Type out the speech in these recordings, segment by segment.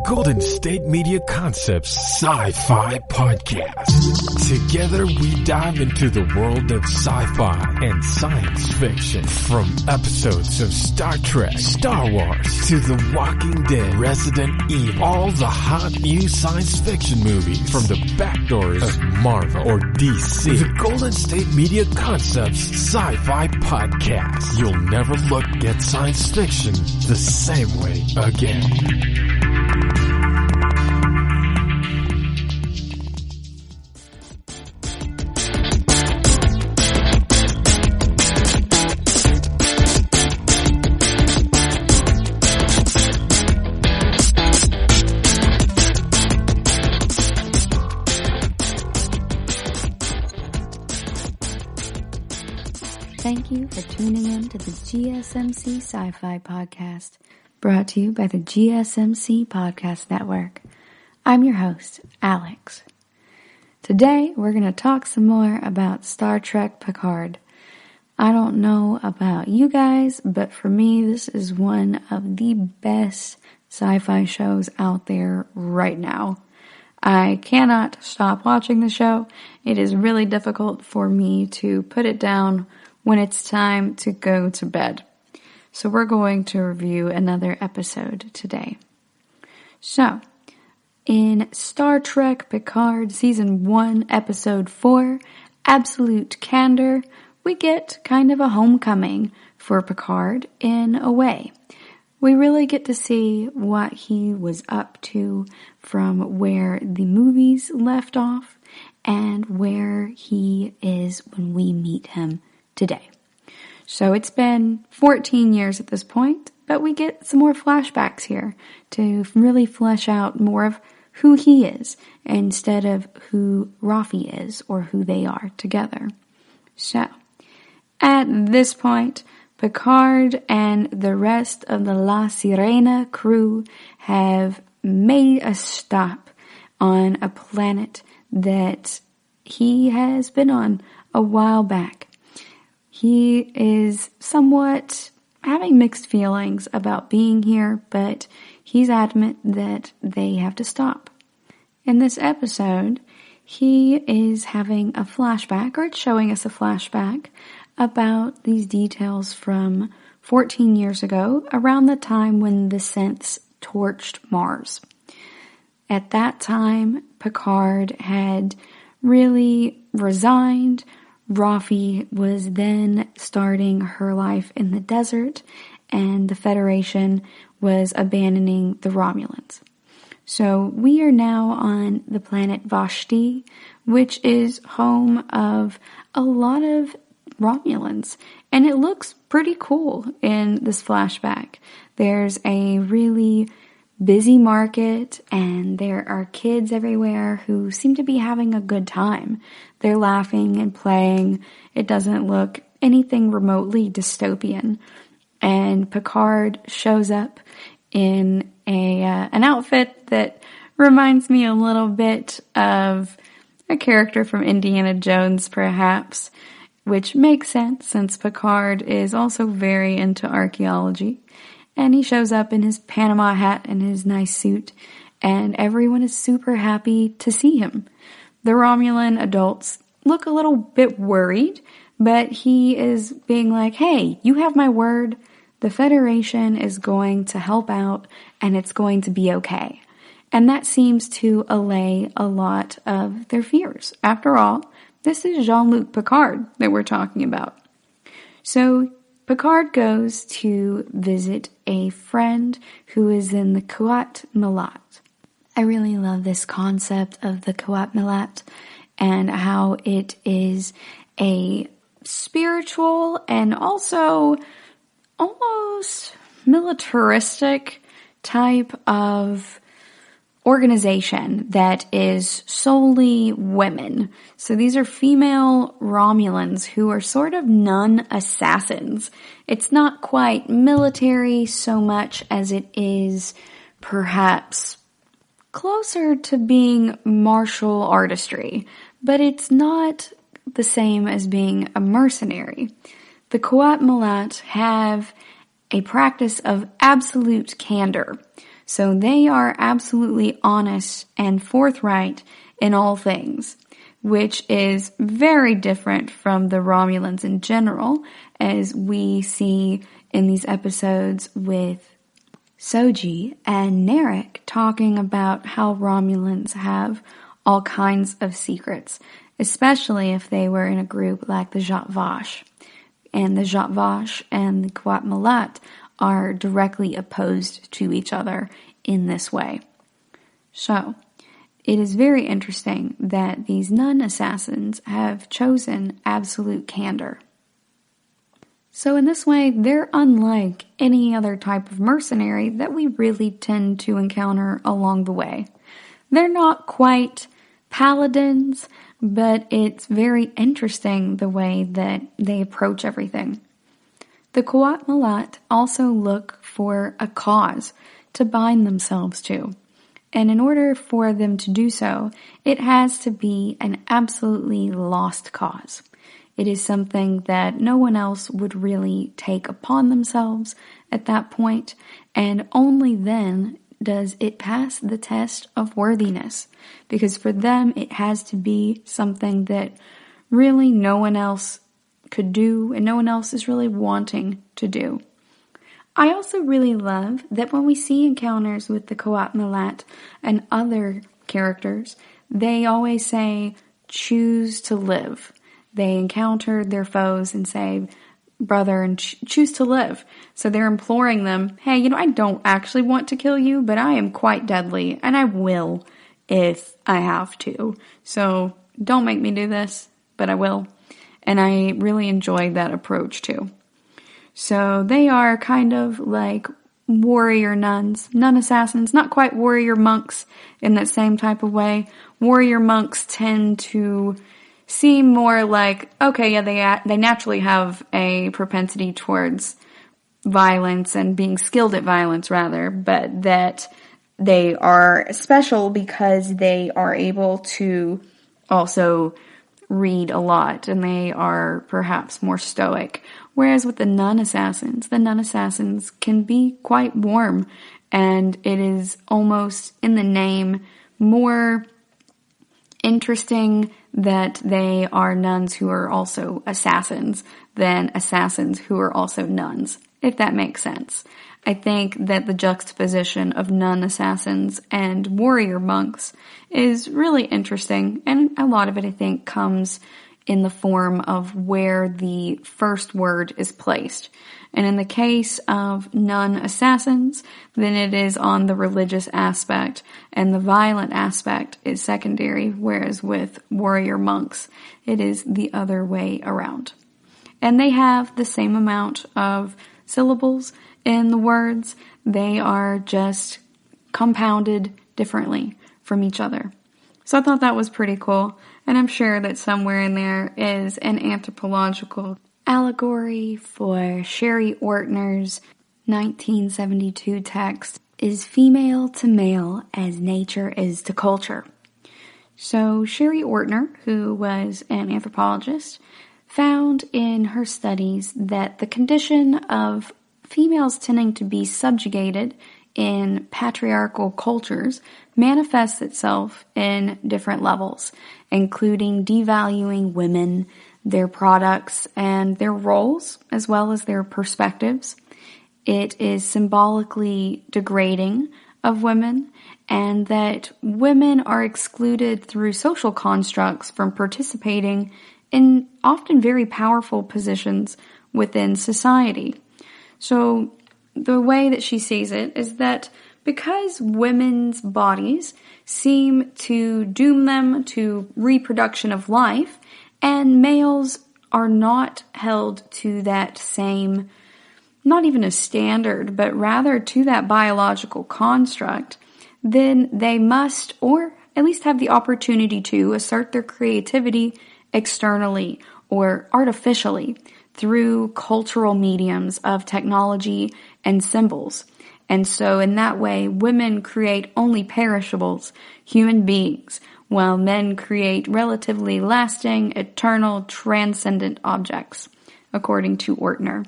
Golden State Media Concepts Sci-Fi Podcast. Together we dive into the world of sci-fi and science fiction. From episodes of Star Trek, Star Wars, to The Walking Dead, Resident Evil, all the hot new science fiction movies from the back doors of Marvel or DC. The Golden State Media Concepts Sci-Fi Podcast. You'll never look at science fiction the same way again. Thank you for tuning in to the GSMC Sci-Fi Podcast, brought to you by the GSMC Podcast Network. I'm your host, Alex. Today, we're going to talk some more about Star Trek Picard. I don't know about you guys, but for me, this is one of the best sci-fi shows out there right now. I cannot stop watching the show. It is really difficult for me to put it down when it's time to go to bed. So we're going to review another episode today. So, in Star Trek Picard Season 1, Episode 4, Absolute Candor, we get kind of a homecoming for Picard in a way. We really get to see what he was up to from where the movies left off and where he is when we meet him today. So it's been 14 years at this point, but we get some more flashbacks here to really flesh out more of who he is instead of who Rafi is or who they are together. So, at this point, Picard and the rest of the La Sirena crew have made a stop on a planet that he has been on a while back. He is somewhat having mixed feelings about being here, but he's adamant that they have to stop. In this episode, he is having a flashback, or it's showing us a flashback, about these details from 14 years ago, around the time when the synths torched Mars. At that time, Picard had really resigned. Rafi was then starting her life in the desert, and the Federation was abandoning the Romulans. So we are now on the planet Vashti, which is home of a lot of Romulans, and it looks pretty cool in this flashback. There's a really busy market, and there are kids everywhere who seem to be having a good time. They're laughing and playing. It doesn't look anything remotely dystopian. And Picard shows up in an outfit that reminds me a little bit of a character from Indiana Jones, perhaps, which makes sense since Picard is also very into archaeology. And he shows up in his Panama hat and his nice suit, and everyone is super happy to see him. The Romulan adults look a little bit worried, but he is being like, hey, you have my word. The Federation is going to help out, and it's going to be okay. And that seems to allay a lot of their fears. After all, this is Jean-Luc Picard that we're talking about. So Picard goes to visit a friend who is in the Qowat Milat. I really love this concept of the Qowat Milat and how it is a spiritual and also almost militaristic type of organization that is solely women. So these are female Romulans who are sort of nun-assassins. It's not quite military so much as it is perhaps closer to being martial artistry, but it's not the same as being a mercenary. The Qowat Milat have a practice of absolute candor. So they are absolutely honest and forthright in all things, which is very different from the Romulans in general, as we see in these episodes with Soji and Narek talking about how Romulans have all kinds of secrets, especially if they were in a group like the Qowat Vash. And the Qowat Vash and the Qowat Milat are directly opposed to each other in this way. So, it is very interesting that these nun assassins have chosen absolute candor. So in this way, they're unlike any other type of mercenary that we really tend to encounter along the way. They're not quite paladins, but it's very interesting the way that they approach everything. The Qowat Milat also look for a cause to bind themselves to. And in order for them to do so, it has to be an absolutely lost cause. It is something that no one else would really take upon themselves at that point, and only then does it pass the test of worthiness, because for them it has to be something that really no one else could do and no one else is really wanting to do. I also really love that when we see encounters with the Qowat Milat and other characters, they always say, choose to live. They encounter their foes and say, brother, and choose to live. So they're imploring them, hey, I don't actually want to kill you, but I am quite deadly, and I will if I have to. So don't make me do this, but I will. And I really enjoyed that approach too. So they are kind of like warrior nuns, nun assassins, not quite warrior monks in that same type of way. Warrior monks tend to seem more like, okay, yeah, they naturally have a propensity towards violence and being skilled at violence rather, but that they are special because they are able to also read a lot and they are perhaps more stoic. Whereas with the nun assassins can be quite warm, and it is almost in the name more interesting that they are nuns who are also assassins than assassins who are also nuns, if that makes sense. I think that the juxtaposition of nun assassins and warrior monks is really interesting, and a lot of it I think comes in the form of where the first word is placed. And in the case of nun assassins, then it is on the religious aspect, and the violent aspect is secondary, whereas with warrior monks, it is the other way around. And they have the same amount of syllables in the words. They are just compounded differently from each other. So I thought that was pretty cool, and I'm sure that somewhere in there is an anthropological allegory for Sherry Ortner's 1972 text, Is Female to Male as Nature is to Culture. So Sherry Ortner, who was an anthropologist, found in her studies that the condition of females tending to be subjugated in patriarchal cultures manifests itself in different levels, including devaluing women, their products, and their roles, as well as their perspectives. It is symbolically degrading of women, and that women are excluded through social constructs from participating in often very powerful positions within society. So the way that she sees it is that because women's bodies seem to doom them to reproduction of life, and males are not held to that same, not even a standard, but rather to that biological construct, then they must, or at least have the opportunity to, assert their creativity externally or artificially through cultural mediums of technology and symbols. And so in that way, women create only perishables, human beings, while men create relatively lasting, eternal, transcendent objects, according to Ortner.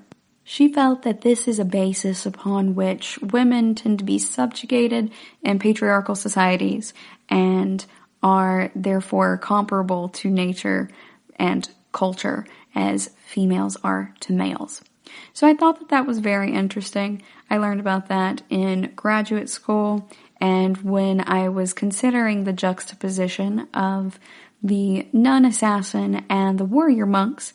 She felt that this is a basis upon which women tend to be subjugated in patriarchal societies and are therefore comparable to nature and culture as females are to males. So I thought that that was very interesting. I learned about that in graduate school, and when I was considering the juxtaposition of the nun assassin and the warrior monks,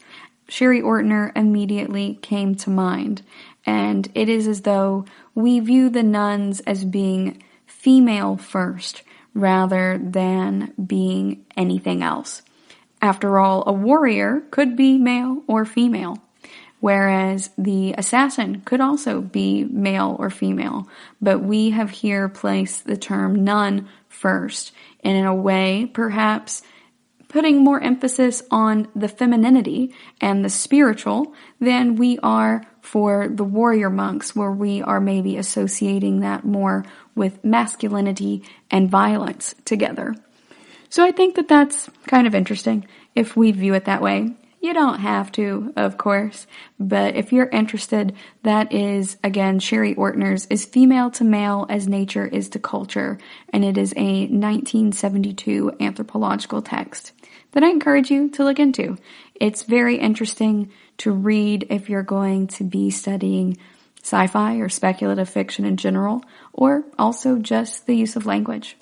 Sherry Ortner immediately came to mind. And it is as though we view the nuns as being female first rather than being anything else. After all, a warrior could be male or female, whereas the assassin could also be male or female. But we have here placed the term nun first, and in a way, perhaps putting more emphasis on the femininity and the spiritual than we are for the warrior monks, where we are maybe associating that more with masculinity and violence together. So I think that that's kind of interesting if we view it that way. You don't have to, of course, but if you're interested, that is, again, Sherry Ortner's Is Female to Male as Nature is to Culture, and it is a 1972 anthropological text that I encourage you to look into. It's very interesting to read if you're going to be studying sci-fi or speculative fiction in general, or also just the use of language.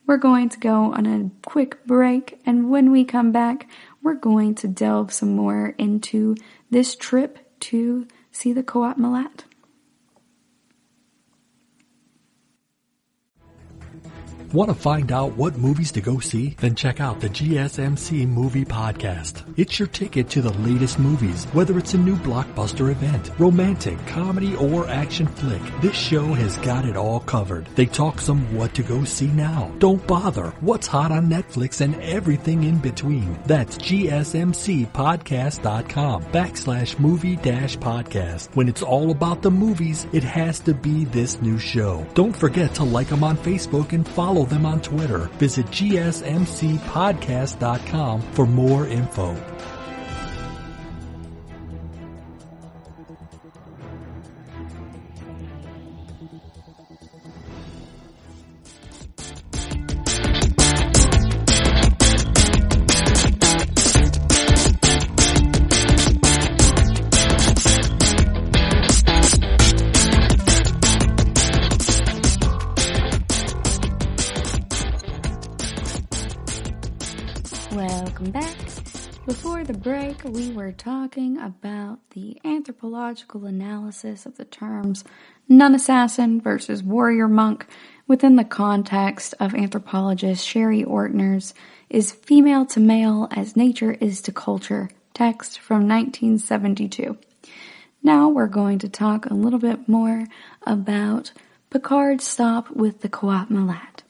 We're going to go on a quick break, and when we come back, we're going to delve some more into this trip to see the Qowat Milat. Want to find out what movies to go see? Then check out the GSMC Movie Podcast. It's your ticket to the latest movies, whether it's a new blockbuster event, romantic, comedy, or action flick. This show has got it all covered. They talk some what to go see now. Don't bother. What's hot on Netflix and everything in between. That's gsmcpodcast.com/movie-podcast. When it's all about the movies, it has to be this new show. Don't forget to like them on Facebook and follow them on Twitter. Visit gsmcpodcast.com for more info. Welcome back. Before the break, we were talking about the anthropological analysis of the terms nun assassin versus warrior monk within the context of anthropologist Sherry Ortner's Is Female to Male as Nature is to Culture text from 1972. Now we're going to talk a little bit more about Picard's stop with the Qowat Milat.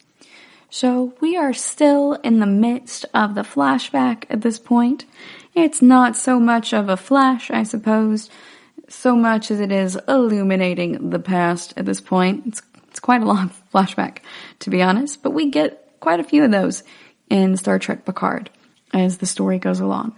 So we are still in the midst of the flashback at this point. It's not so much of a flash, I suppose, so much as it is illuminating the past at this point. It's quite a long flashback, to be honest, but we get quite a few of those in Star Trek Picard as the story goes along.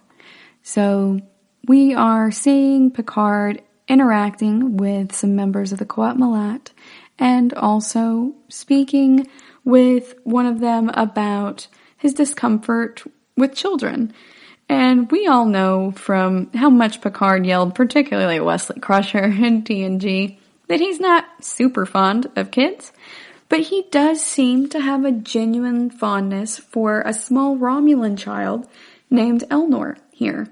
So we are seeing Picard interacting with some members of the Qowat Milat and also speaking with one of them about his discomfort with children. And we all know from how much Picard yelled, particularly at Wesley Crusher in TNG, that he's not super fond of kids, but he does seem to have a genuine fondness for a small Romulan child named Elnor here.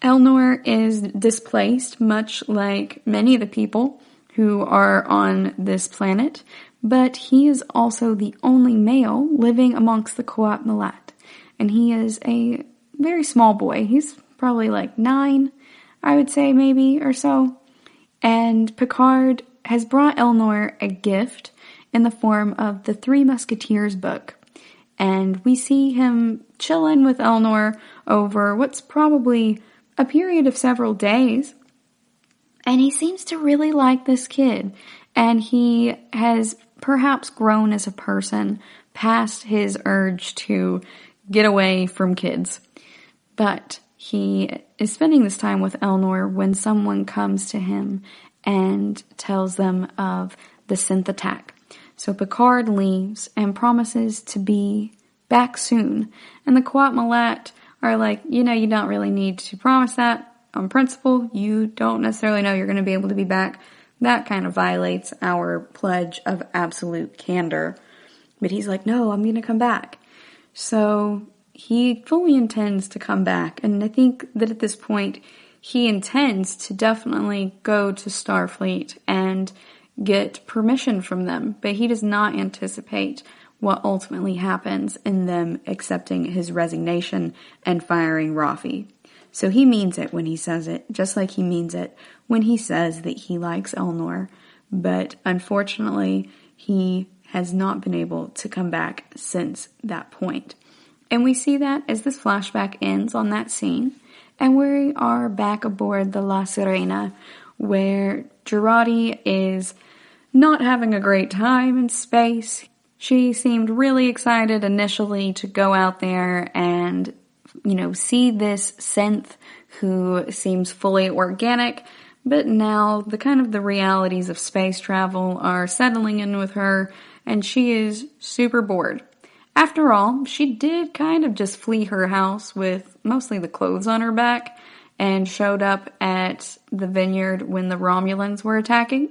Elnor is displaced, much like many of the people who are on this planet, but he is also the only male living amongst the Qowat Milat. And he is a very small boy. He's probably like 9, I would say maybe, or so. And Picard has brought Elnor a gift in the form of the Three Musketeers book. And we see him chilling with Elnor over what's probably a period of several days. And he seems to really like this kid. And he has perhaps grown as a person past his urge to get away from kids. But he is spending this time with Elnor when someone comes to him and tells them of the synth attack. So Picard leaves and promises to be back soon. And the Qowat Milat are like, you don't really need to promise that on principle. You don't necessarily know you're going to be able to be back. That kind of violates our pledge of absolute candor. But he's like, no, I'm going to come back. So he fully intends to come back. And I think that at this point, he intends to definitely go to Starfleet and get permission from them. But he does not anticipate what ultimately happens in them accepting his resignation and firing Raffi. So he means it when he says it, just like he means it when he says that he likes Elnor. But unfortunately, he has not been able to come back since that point. And we see that as this flashback ends on that scene. And we are back aboard the La Sirena, where Jurati is not having a great time in space. She seemed really excited initially to go out there and, see this synth who seems fully organic, but now the realities of space travel are settling in with her, and she is super bored. After all, she did kind of just flee her house with mostly the clothes on her back and showed up at the vineyard when the Romulans were attacking.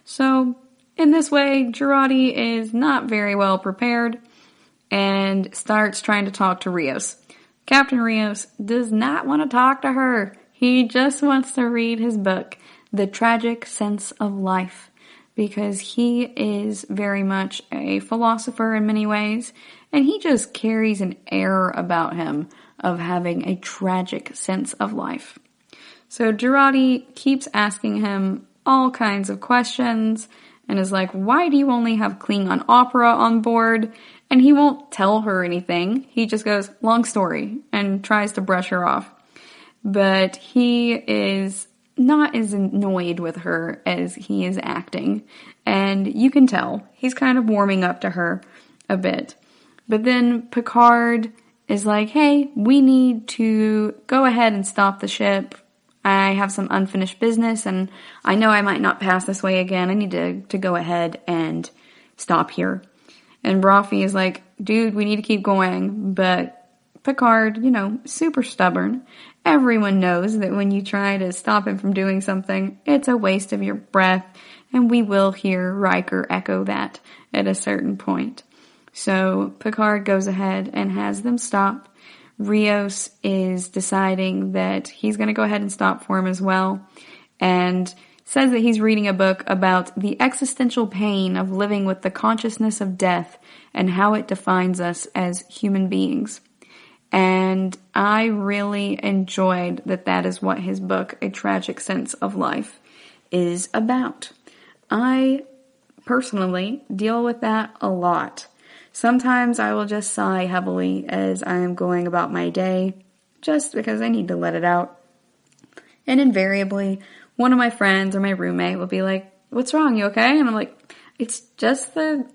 So, in this way, Jurati is not very well prepared and starts trying to talk to Rios. Captain Rios does not want to talk to her. He just wants to read his book, The Tragic Sense of Life, because he is very much a philosopher in many ways, and he just carries an air about him of having a tragic sense of life. So Jurati keeps asking him all kinds of questions, and is like, why do you only have Klingon opera on board? And he won't tell her anything. He just goes, long story, and tries to brush her off. But he is not as annoyed with her as he is acting. And you can tell, he's kind of warming up to her a bit. But then Picard is like, hey, we need to go ahead and stop the ship. I have some unfinished business, and I know I might not pass this way again. I need to go ahead and stop here. And Raffi is like, dude, we need to keep going. But Picard, super stubborn. Everyone knows that when you try to stop him from doing something, it's a waste of your breath. And we will hear Riker echo that at a certain point. So Picard goes ahead and has them stop. Rios is deciding that he's going to go ahead and stop for him as well, and says that he's reading a book about the existential pain of living with the consciousness of death and how it defines us as human beings. And I really enjoyed that is what his book, A Tragic Sense of Life, is about. I personally deal with that a lot. Sometimes I will just sigh heavily as I am going about my day, just because I need to let it out. And invariably, one of my friends or my roommate will be like, what's wrong, you okay? And I'm like, it's just the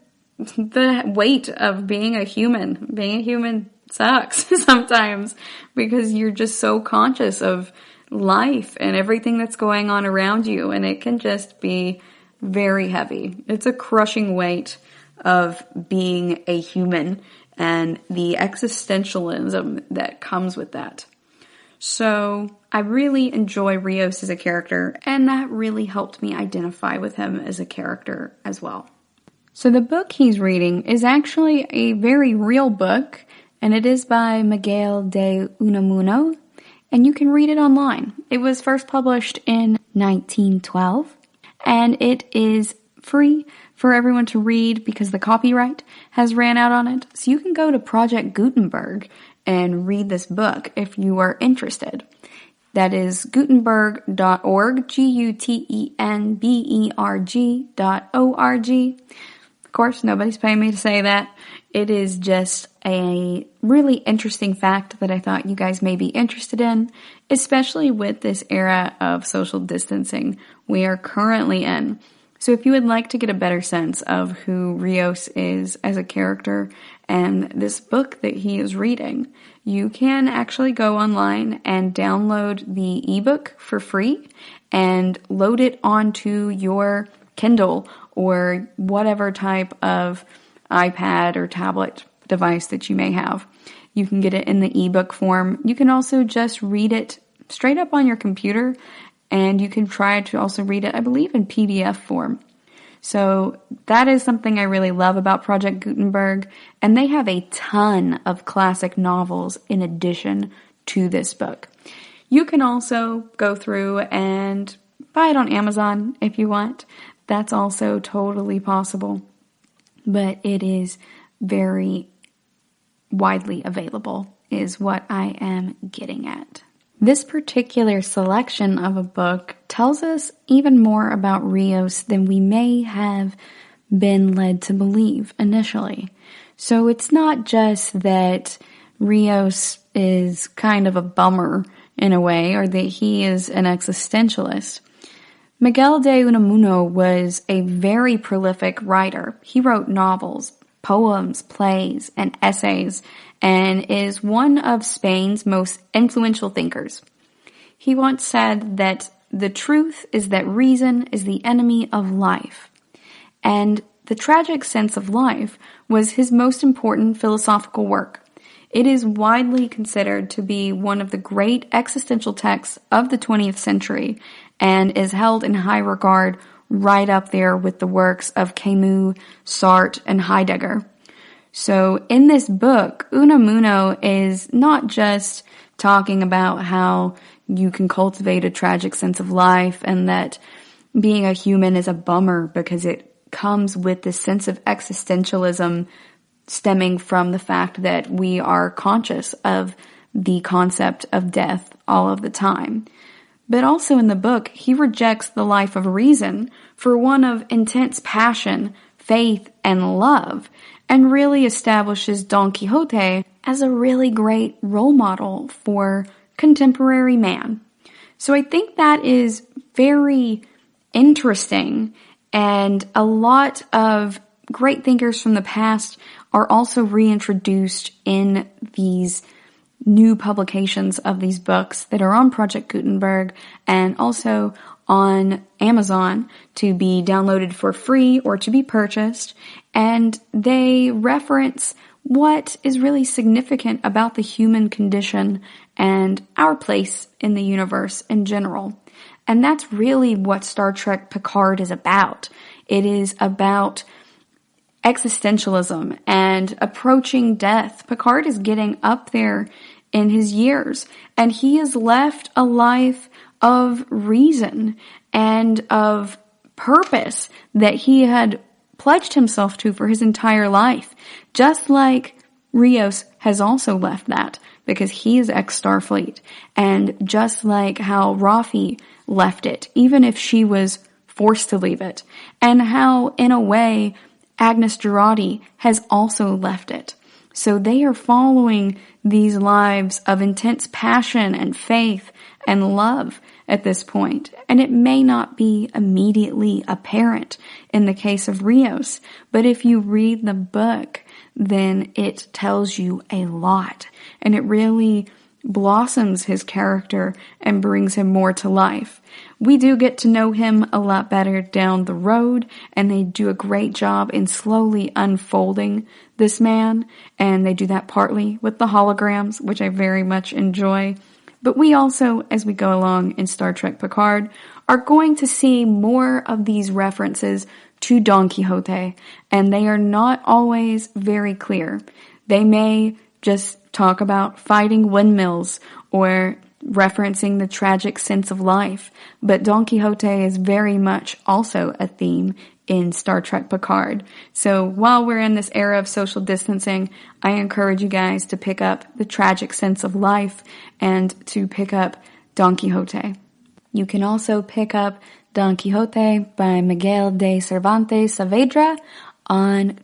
weight of being a human. Being a human sucks sometimes, because you're just so conscious of life and everything that's going on around you, and it can just be very heavy. It's a crushing weight of being a human and the existentialism that comes with that. So I really enjoy Rios as a character, and that really helped me identify with him as a character as well. So the book he's reading is actually a very real book, and it is by Miguel de Unamuno, and you can read it online. It was first published in 1912, and it is free for everyone to read because the copyright has ran out on it. So you can go to Project Gutenberg and read this book if you are interested. That is Gutenberg.org, Gutenberg.org. Of course, nobody's paying me to say that. It is just a really interesting fact that I thought you guys may be interested in, especially with this era of social distancing we are currently in. So if you would like to get a better sense of who Rios is as a character and this book that he is reading, you can actually go online and download the ebook for free and load it onto your Kindle or whatever type of iPad or tablet device that you may have. You can get it in the ebook form. You can also just read it straight up on your computer, and you can try to also read it, I believe, in PDF form. So that is something I really love about Project Gutenberg, and they have a ton of classic novels in addition to this book. You can also go through and buy it on Amazon if you want. That's also totally possible, but it is very widely available, is what I am getting at. This particular selection of a book tells us even more about Rios than we may have been led to believe initially. So it's not just that Rios is kind of a bummer in a way, or that he is an existentialist. Miguel de Unamuno was a very prolific writer. He wrote novels, poems, plays, and essays, and is one of Spain's most influential thinkers. He once said that the truth is that reason is the enemy of life, and The Tragic Sense of Life was his most important philosophical work. It is widely considered to be one of the great existential texts of the 20th century and is held in high regard right up there with the works of Camus, Sartre, and Heidegger. So in this book, Unamuno is not just talking about how you can cultivate a tragic sense of life and that being a human is a bummer because it comes with this sense of existentialism stemming from the fact that we are conscious of the concept of death all of the time. But also in the book, he rejects the life of reason for one of intense passion, faith, and love, and really establishes Don Quixote as a really great role model for contemporary man. So I think that is very interesting, and a lot of great thinkers from the past are also reintroduced in these new publications of these books that are on Project Gutenberg and also on Amazon to be downloaded for free or to be purchased. And they reference what is really significant about the human condition and our place in the universe in general. And that's really what Star Trek Picard is about. It is about existentialism and approaching death. Picard is getting up there in his years, and he has left a life of reason and of purpose that he had pledged himself to for his entire life. Just like Rios has also left that because he is ex-Starfleet, and just like how Rafi left it, even if she was forced to leave it, and how, in a way, Agnes Jurati has also left it. So they are following these lives of intense passion and faith and love at this point. And it may not be immediately apparent in the case of Rios, but if you read the book, then it tells you a lot. And it really blossoms his character and brings him more to life. We do get to know him a lot better down the road, and they do a great job in slowly unfolding this man, and they do that partly with the holograms, which I very much enjoy. But we also, as we go along in Star Trek Picard, are going to see more of these references to Don Quixote, and they are not always very clear. They may just talk about fighting windmills or referencing the tragic sense of life, but Don Quixote is very much also a theme in Star Trek Picard. So while we're in this era of social distancing, I encourage you guys to pick up the tragic sense of life and to pick up Don Quixote. You can also pick up Don Quixote by Miguel de Cervantes Saavedra on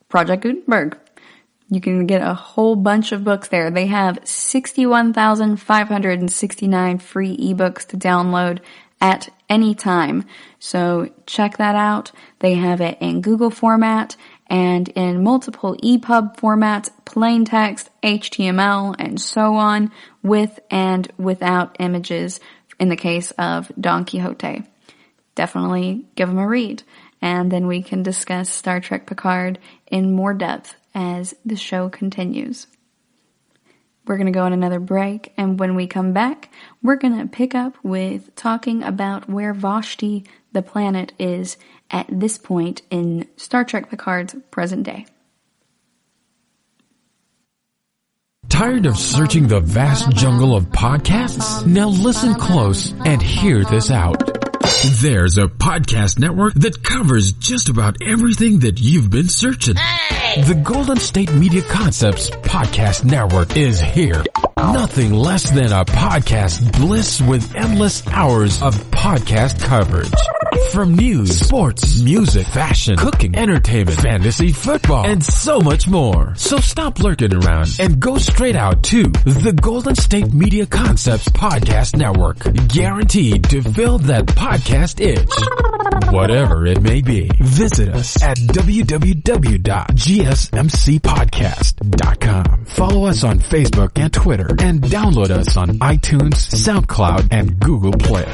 Project Gutenberg. You can get a whole bunch of books there. They have 61,569 free ebooks to download at any time. So check that out. They have it in Google format and in multiple EPUB formats, plain text, HTML, and so on, with and without images in the case of Don Quixote. Definitely give them a read, and then we can discuss Star Trek Picard in more depth as the show continues. We're going to go on another break, and when we come back, we're going to pick up with talking about where Vashti, the planet, is at this point in Star Trek Picard's present day. Tired of searching the vast jungle of podcasts? Now listen close and hear this out. There's a podcast network that covers just about everything that you've been searching. Hey! The Golden State Media Concepts Podcast Network is here. Nothing less than a podcast bliss with endless hours of podcast coverage. From news, sports, music, fashion, cooking, entertainment, fantasy, football, and so much more. So stop lurking around and go straight out to the Golden State Media Concepts Podcast Network. Guaranteed to fill that podcast itch. Whatever it may be. Visit us at www.gsmcpodcast.com. Follow us on Facebook and Twitter, and download us on iTunes, SoundCloud, and Google Play.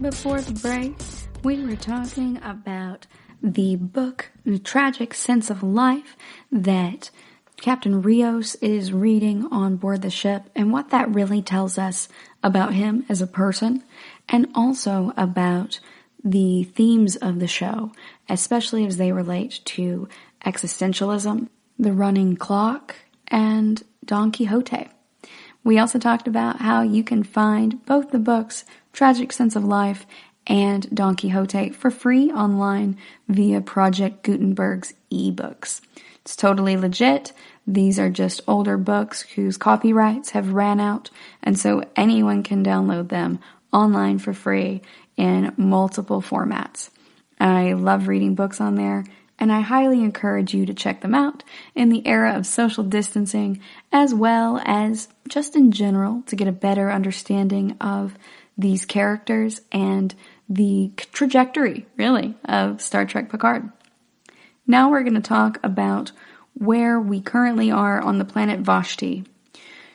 Before the break, we were talking about the book, The Tragic Sense of Life, that Captain Rios is reading on board the ship, and what that really tells us about him as a person, and also about the themes of the show, especially as they relate to existentialism, the running clock, and Don Quixote. We also talked about how you can find both the books, Tragic Sense of Life and Don Quixote, for free online via Project Gutenberg's ebooks. It's totally legit. These are just older books whose copyrights have ran out, and so anyone can download them online for free in multiple formats. I love reading books on there, and I highly encourage you to check them out in the era of social distancing, as well as just in general to get a better understanding of these characters and the trajectory, really, of Star Trek Picard. Now we're going to talk about where we currently are on the planet Vashti.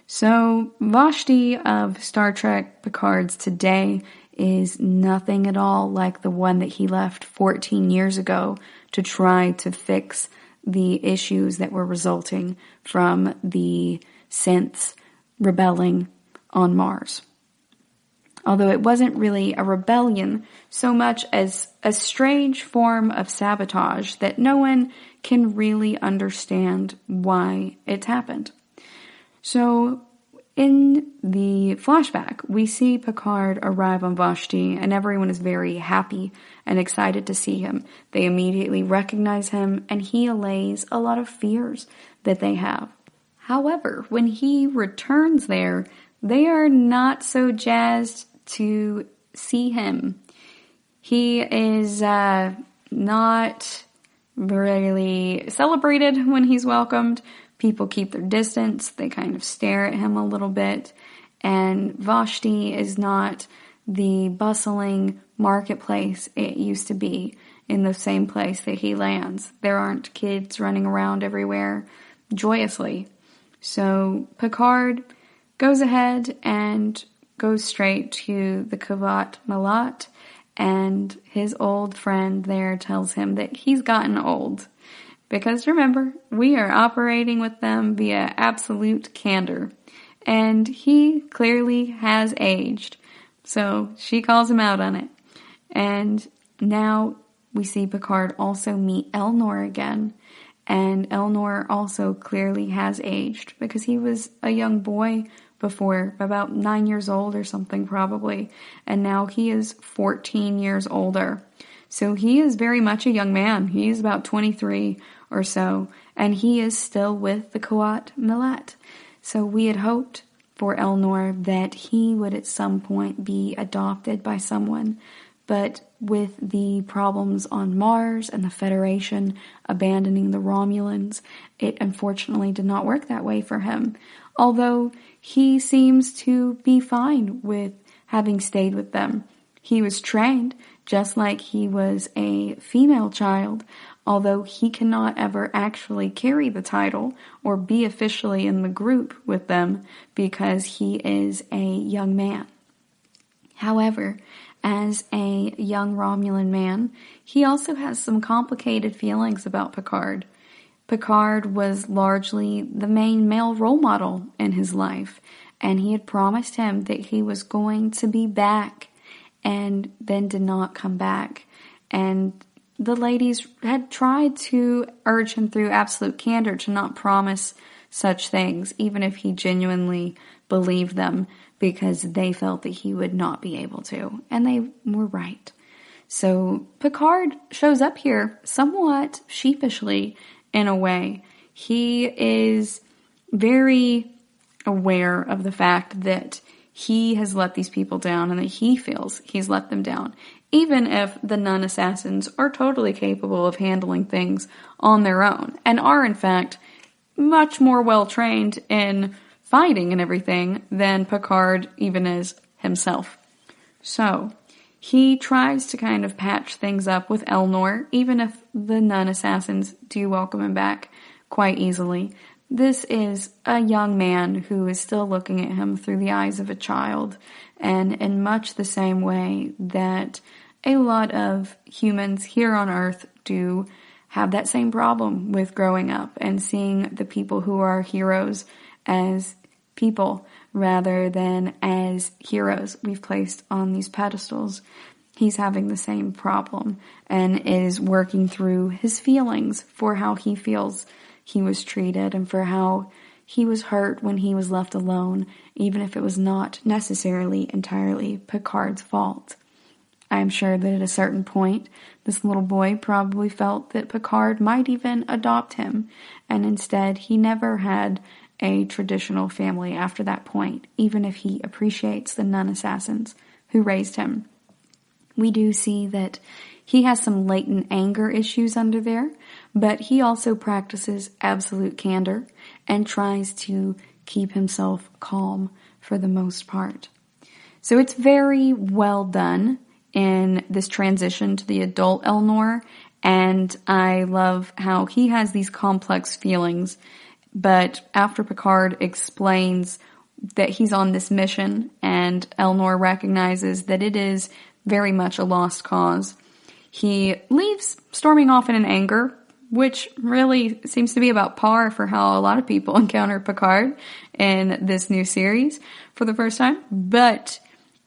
So Vashti of Star Trek Picard's today is nothing at all like the one that he left 14 years ago to try to fix the issues that were resulting from the synths rebelling on Mars. Although it wasn't really a rebellion so much as a strange form of sabotage that no one can really understand why it's happened. So in the flashback, we see Picard arrive on Vashti, and everyone is very happy and excited to see him. They immediately recognize him, and he allays a lot of fears that they have. However, when he returns there, they are not so jazzed to see him. He is not really celebrated when he's welcomed. People keep their distance. They kind of stare at him a little bit. And Vashti is not the bustling marketplace it used to be in the same place that he lands. There aren't kids running around everywhere joyously. So Picard goes ahead and goes straight to the Qowat Milat, and his old friend there tells him that he's gotten old. Because remember, we are operating with them via absolute candor. And he clearly has aged. So she calls him out on it. And now we see Picard also meet Elnor again. And Elnor also clearly has aged because he was a young boy before, about 9 years old or something probably. And now he is 14 years older. So he is very much a young man. He's about 23 or so, and he is still with the Qowat Milat. So we had hoped for Elnor that he would at some point be adopted by someone, but with the problems on Mars and the Federation abandoning the Romulans, it unfortunately did not work that way for him. Although he seems to be fine with having stayed with them. He was trained just like he was a female child, although he cannot ever actually carry the title or be officially in the group with them because he is a young man. However, as a young Romulan man, he also has some complicated feelings about Picard. Picard was largely the main male role model in his life, and he had promised him that he was going to be back, and then did not come back. And the ladies had tried to urge him through absolute candor to not promise such things, even if he genuinely believed them, because they felt that he would not be able to. And they were right. So Picard shows up here somewhat sheepishly in a way. He is very aware of the fact that he has let these people down and that he feels he's let them down, even if the non-assassins are totally capable of handling things on their own and are, in fact, much more well-trained in fighting and everything than Picard even is himself. So he tries to kind of patch things up with Elnor, even if the non-assassins do welcome him back quite easily. This is a young man who is still looking at him through the eyes of a child, and in much the same way that a lot of humans here on Earth do have that same problem with growing up and seeing the people who are heroes as people rather than as heroes we've placed on these pedestals. He's having the same problem and is working through his feelings for how he feels he was treated and for how he was hurt when he was left alone, even if it was not necessarily entirely Picard's fault. I am sure that at a certain point, this little boy probably felt that Picard might even adopt him, and instead he never had a traditional family after that point, even if he appreciates the non-assassins who raised him. We do see that he has some latent anger issues under there, but he also practices absolute candor and tries to keep himself calm for the most part. So it's very well done in this transition to the adult Elnor, and I love how he has these complex feelings, but after Picard explains that he's on this mission and Elnor recognizes that it is very much a lost cause, he leaves storming off in an anger, which really seems to be about par for how a lot of people encounter Picard in this new series for the first time. But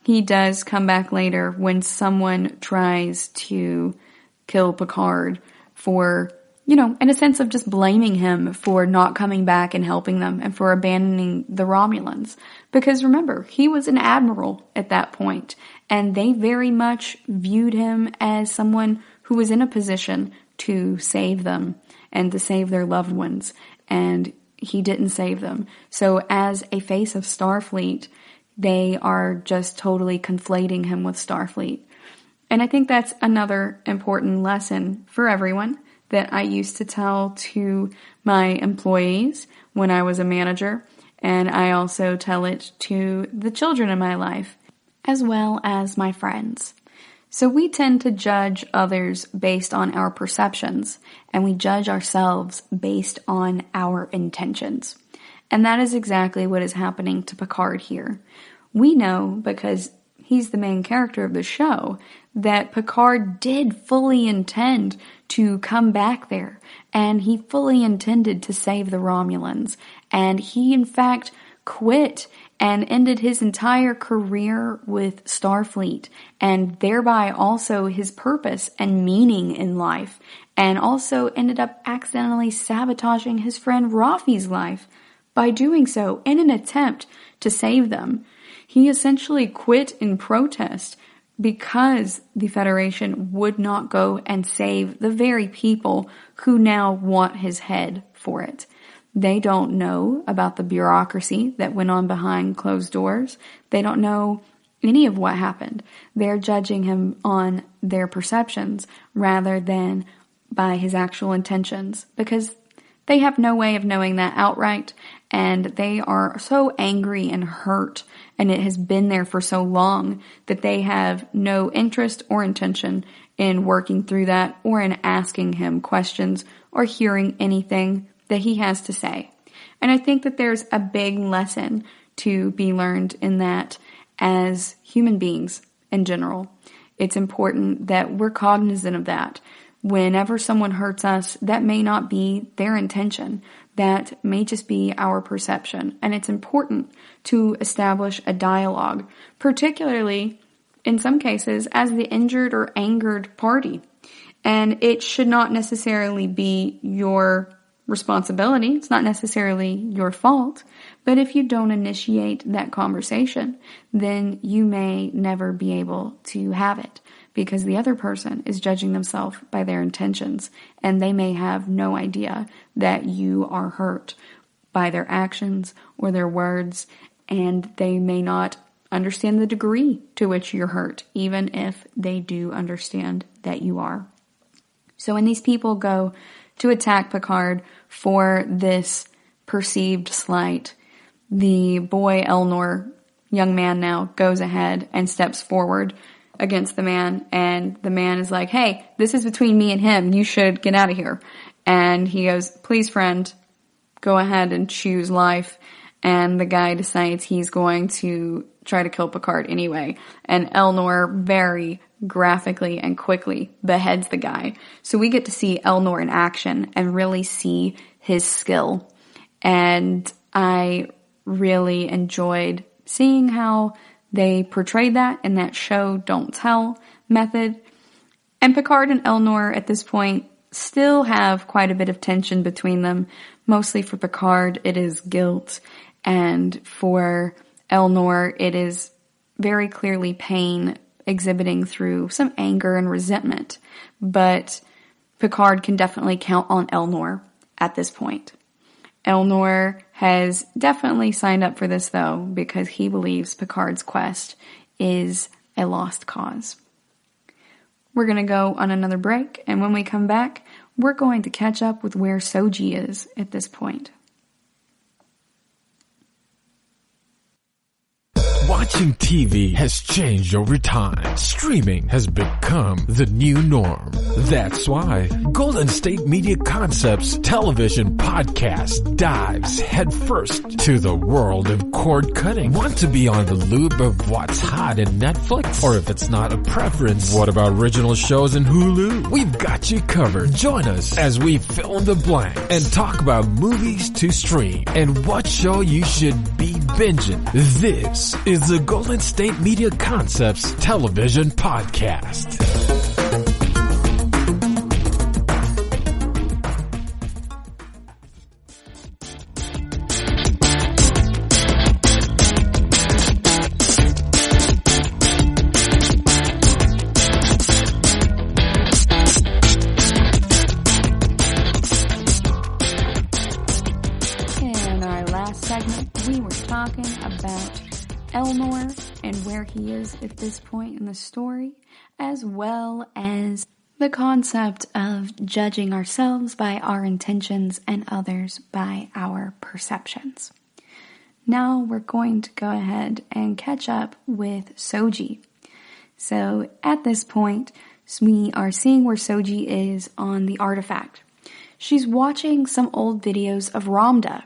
he does come back later when someone tries to kill Picard for, in a sense of just blaming him for not coming back and helping them and for abandoning the Romulans. Because remember, he was an admiral at that point, and they very much viewed him as someone who was in a position to save them and to save their loved ones, and he didn't save them. So as a face of Starfleet, they are just totally conflating him with Starfleet. And I think that's another important lesson for everyone that I used to tell to my employees when I was a manager, and I also tell it to the children in my life, as well as my friends. So we tend to judge others based on our perceptions, and we judge ourselves based on our intentions. And that is exactly what is happening to Picard here. We know, because he's the main character of the show, that Picard did fully intend to come back there, and he fully intended to save the Romulans, and he in fact quit and ended his entire career with Starfleet, and thereby also his purpose and meaning in life, and also ended up accidentally sabotaging his friend Rafi's life by doing so in an attempt to save them. He essentially quit in protest because the Federation would not go and save the very people who now want his head for it. They don't know about the bureaucracy that went on behind closed doors. They don't know any of what happened. They're judging him on their perceptions rather than by his actual intentions, because they have no way of knowing that outright, and they are so angry and hurt, and it has been there for so long that they have no interest or intention in working through that or in asking him questions or hearing anything that he has to say. And I think that there's a big lesson to be learned in that as human beings in general. It's important that we're cognizant of that. Whenever someone hurts us, that may not be their intention. That may just be our perception. And it's important to establish a dialogue, particularly in some cases as the injured or angered party. And it should not necessarily be your responsibility. It's not necessarily your fault. But if you don't initiate that conversation, then you may never be able to have it, because the other person is judging themselves by their intentions, and they may have no idea that you are hurt by their actions or their words, and they may not understand the degree to which you're hurt, even if they do understand that you are. So when these people go to attack Picard for this perceived slight, the boy Elnor, young man now, goes ahead and steps forward against the man, and the man is like, hey, this is between me and him, you should get out of here. And he goes, please friend, go ahead and choose life. And the guy decides he's going to try to kill Picard anyway. And Elnor very graphically and quickly beheads the guy. So we get to see Elnor in action and really see his skill. And I really enjoyed seeing how they portrayed that in that show don't tell method. And Picard and Elnor at this point still have quite a bit of tension between them. Mostly for Picard, it is guilt. And for Elnor, it is very clearly pain exhibiting through some anger and resentment. But Picard can definitely count on Elnor at this point. Elnor has definitely signed up for this, though, because he believes Picard's quest is a lost cause. We're going to go on another break, and when we come back, we're going to catch up with where Soji is at this point. Watching TV has changed over time. Streaming has become the new norm. That's why Golden State Media Concepts television podcast dives headfirst to the world of cord cutting. Want to be on the loop of what's hot in Netflix? Or if it's not a preference, what about original shows in Hulu? We've got you covered. Join us as we fill in the blank and talk about movies to stream and what show you should be binging. This is the Golden State Media Concepts television podcast. In our last segment, we were talking about Elnor and where he is at this point in the story, as well as the concept of judging ourselves by our intentions and others by our perceptions. Now we're going to go ahead and catch up with Soji. So at this point, we are seeing where Soji is on the artifact. She's watching some old videos of Ramda.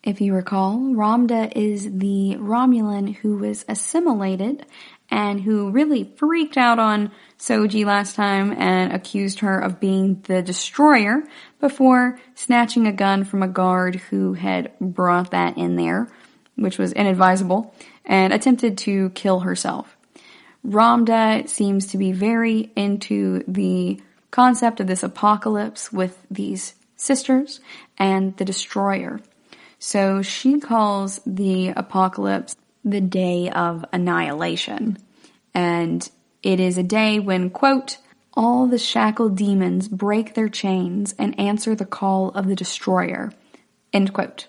If you recall, Ramda is the Romulan who was assimilated and who really freaked out on Soji last time and accused her of being the destroyer before snatching a gun from a guard who had brought that in there, which was inadvisable, and attempted to kill herself. Ramda seems to be very into the concept of this apocalypse with these sisters and the destroyer. So she calls the apocalypse the day of annihilation. And it is a day when, quote, all the shackled demons break their chains and answer the call of the destroyer, end quote.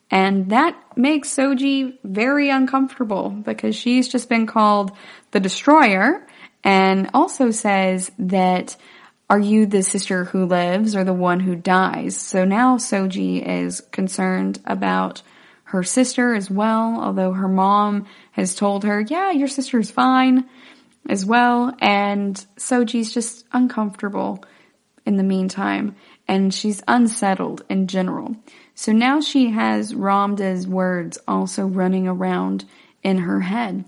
And that makes Soji very uncomfortable because she's just been called the destroyer, and also says that, are you the sister who lives or the one who dies? So now Soji is concerned about her sister as well, although her mom has told her, yeah, your sister's fine as well. And Soji's just uncomfortable in the meantime, and she's unsettled in general. So now she has Ramda's words also running around in her head.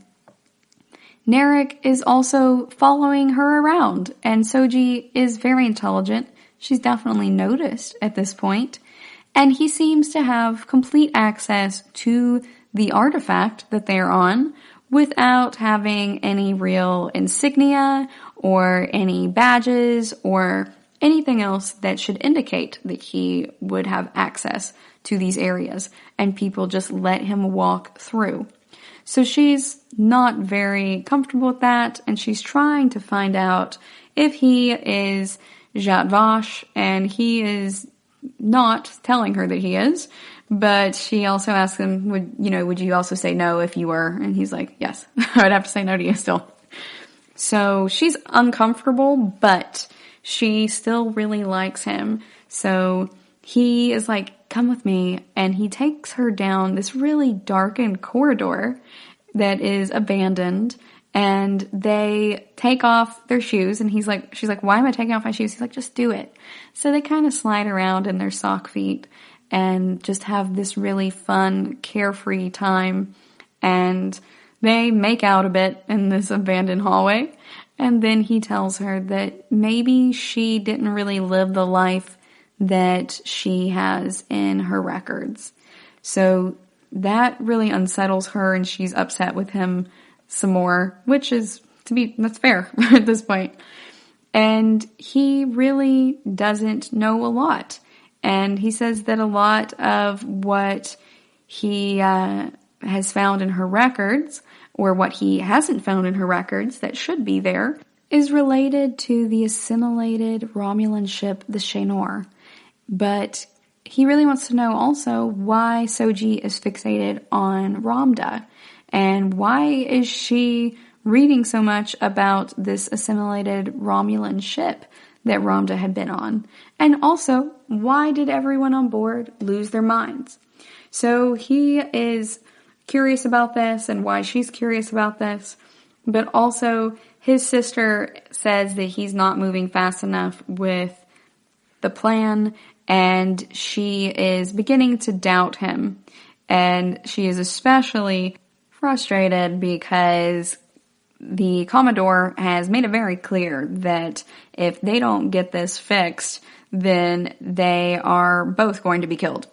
Narek is also following her around, and Soji is very intelligent. She's definitely noticed at this point, and he seems to have complete access to the artifact that they're on without having any real insignia or any badges or anything else that should indicate that he would have access to these areas, and people just let him walk through. So she's not very comfortable with that, and she's trying to find out if he is Zhat Vash, and he is not telling her that he is, but she also asks him, would you also say no if you were? And he's like, yes, I would have to say no to you still. So she's uncomfortable, but she still really likes him. So he is like, come with me, and he takes her down this really darkened corridor that is abandoned, and they take off their shoes, and she's like, why am I taking off my shoes? He's like, just do it. So they kind of slide around in their sock feet and just have this really fun, carefree time, and they make out a bit in this abandoned hallway, and then he tells her that maybe she didn't really live the life that she has in her records. So that really unsettles her, and she's upset with him some more, which is, that's fair at this point. And he really doesn't know a lot. And he says that a lot of what he has found in her records, or what he hasn't found in her records that should be there, is related to the assimilated Romulan ship, the Shenor. But he really wants to know also why Soji is fixated on Ramda, and why is she reading so much about this assimilated Romulan ship that Ramda had been on, and also why did everyone on board lose their minds. So he is curious about this and why she's curious about this, but also his sister says that he's not moving fast enough with the plan, and she is beginning to doubt him. And she is especially frustrated because the Commodore has made it very clear that if they don't get this fixed, then they are both going to be killed.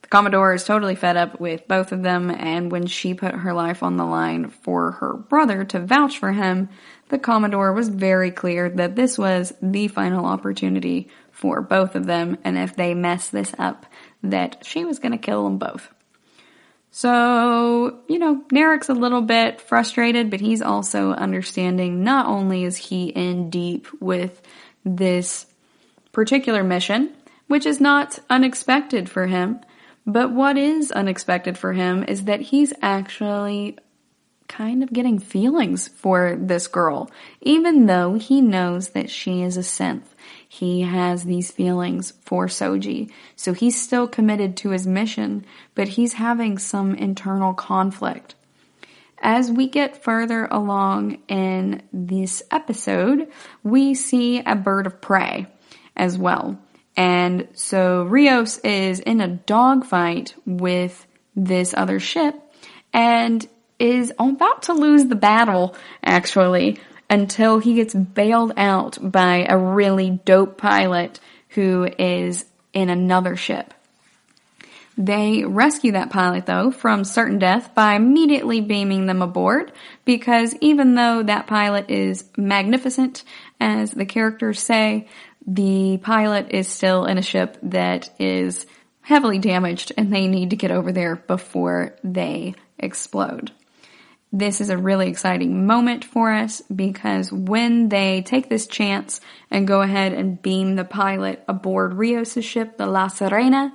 The Commodore is totally fed up with both of them, and when she put her life on the line for her brother to vouch for him, the Commodore was very clear that this was the final opportunity for both of them, and if they mess this up, that she was going to kill them both. So, Narek's a little bit frustrated, but he's also understanding not only is he in deep with this particular mission, which is not unexpected for him, but what is unexpected for him is that he's actually kind of getting feelings for this girl, even though he knows that she is a synth. He has these feelings for Soji, so he's still committed to his mission, but he's having some internal conflict. As we get further along in this episode, we see a bird of prey as well. And so Rios is in a dogfight with this other ship and is about to lose the battle, actually, until he gets bailed out by a really dope pilot who is in another ship. They rescue that pilot, though, from certain death by immediately beaming them aboard, because even though that pilot is magnificent, as the characters say, the pilot is still in a ship that is heavily damaged, and they need to get over there before they explode. this is a really exciting moment for us because when they take this chance and go ahead and beam the pilot aboard Rios' ship, the La Serena,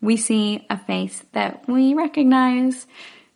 we see a face that we recognize.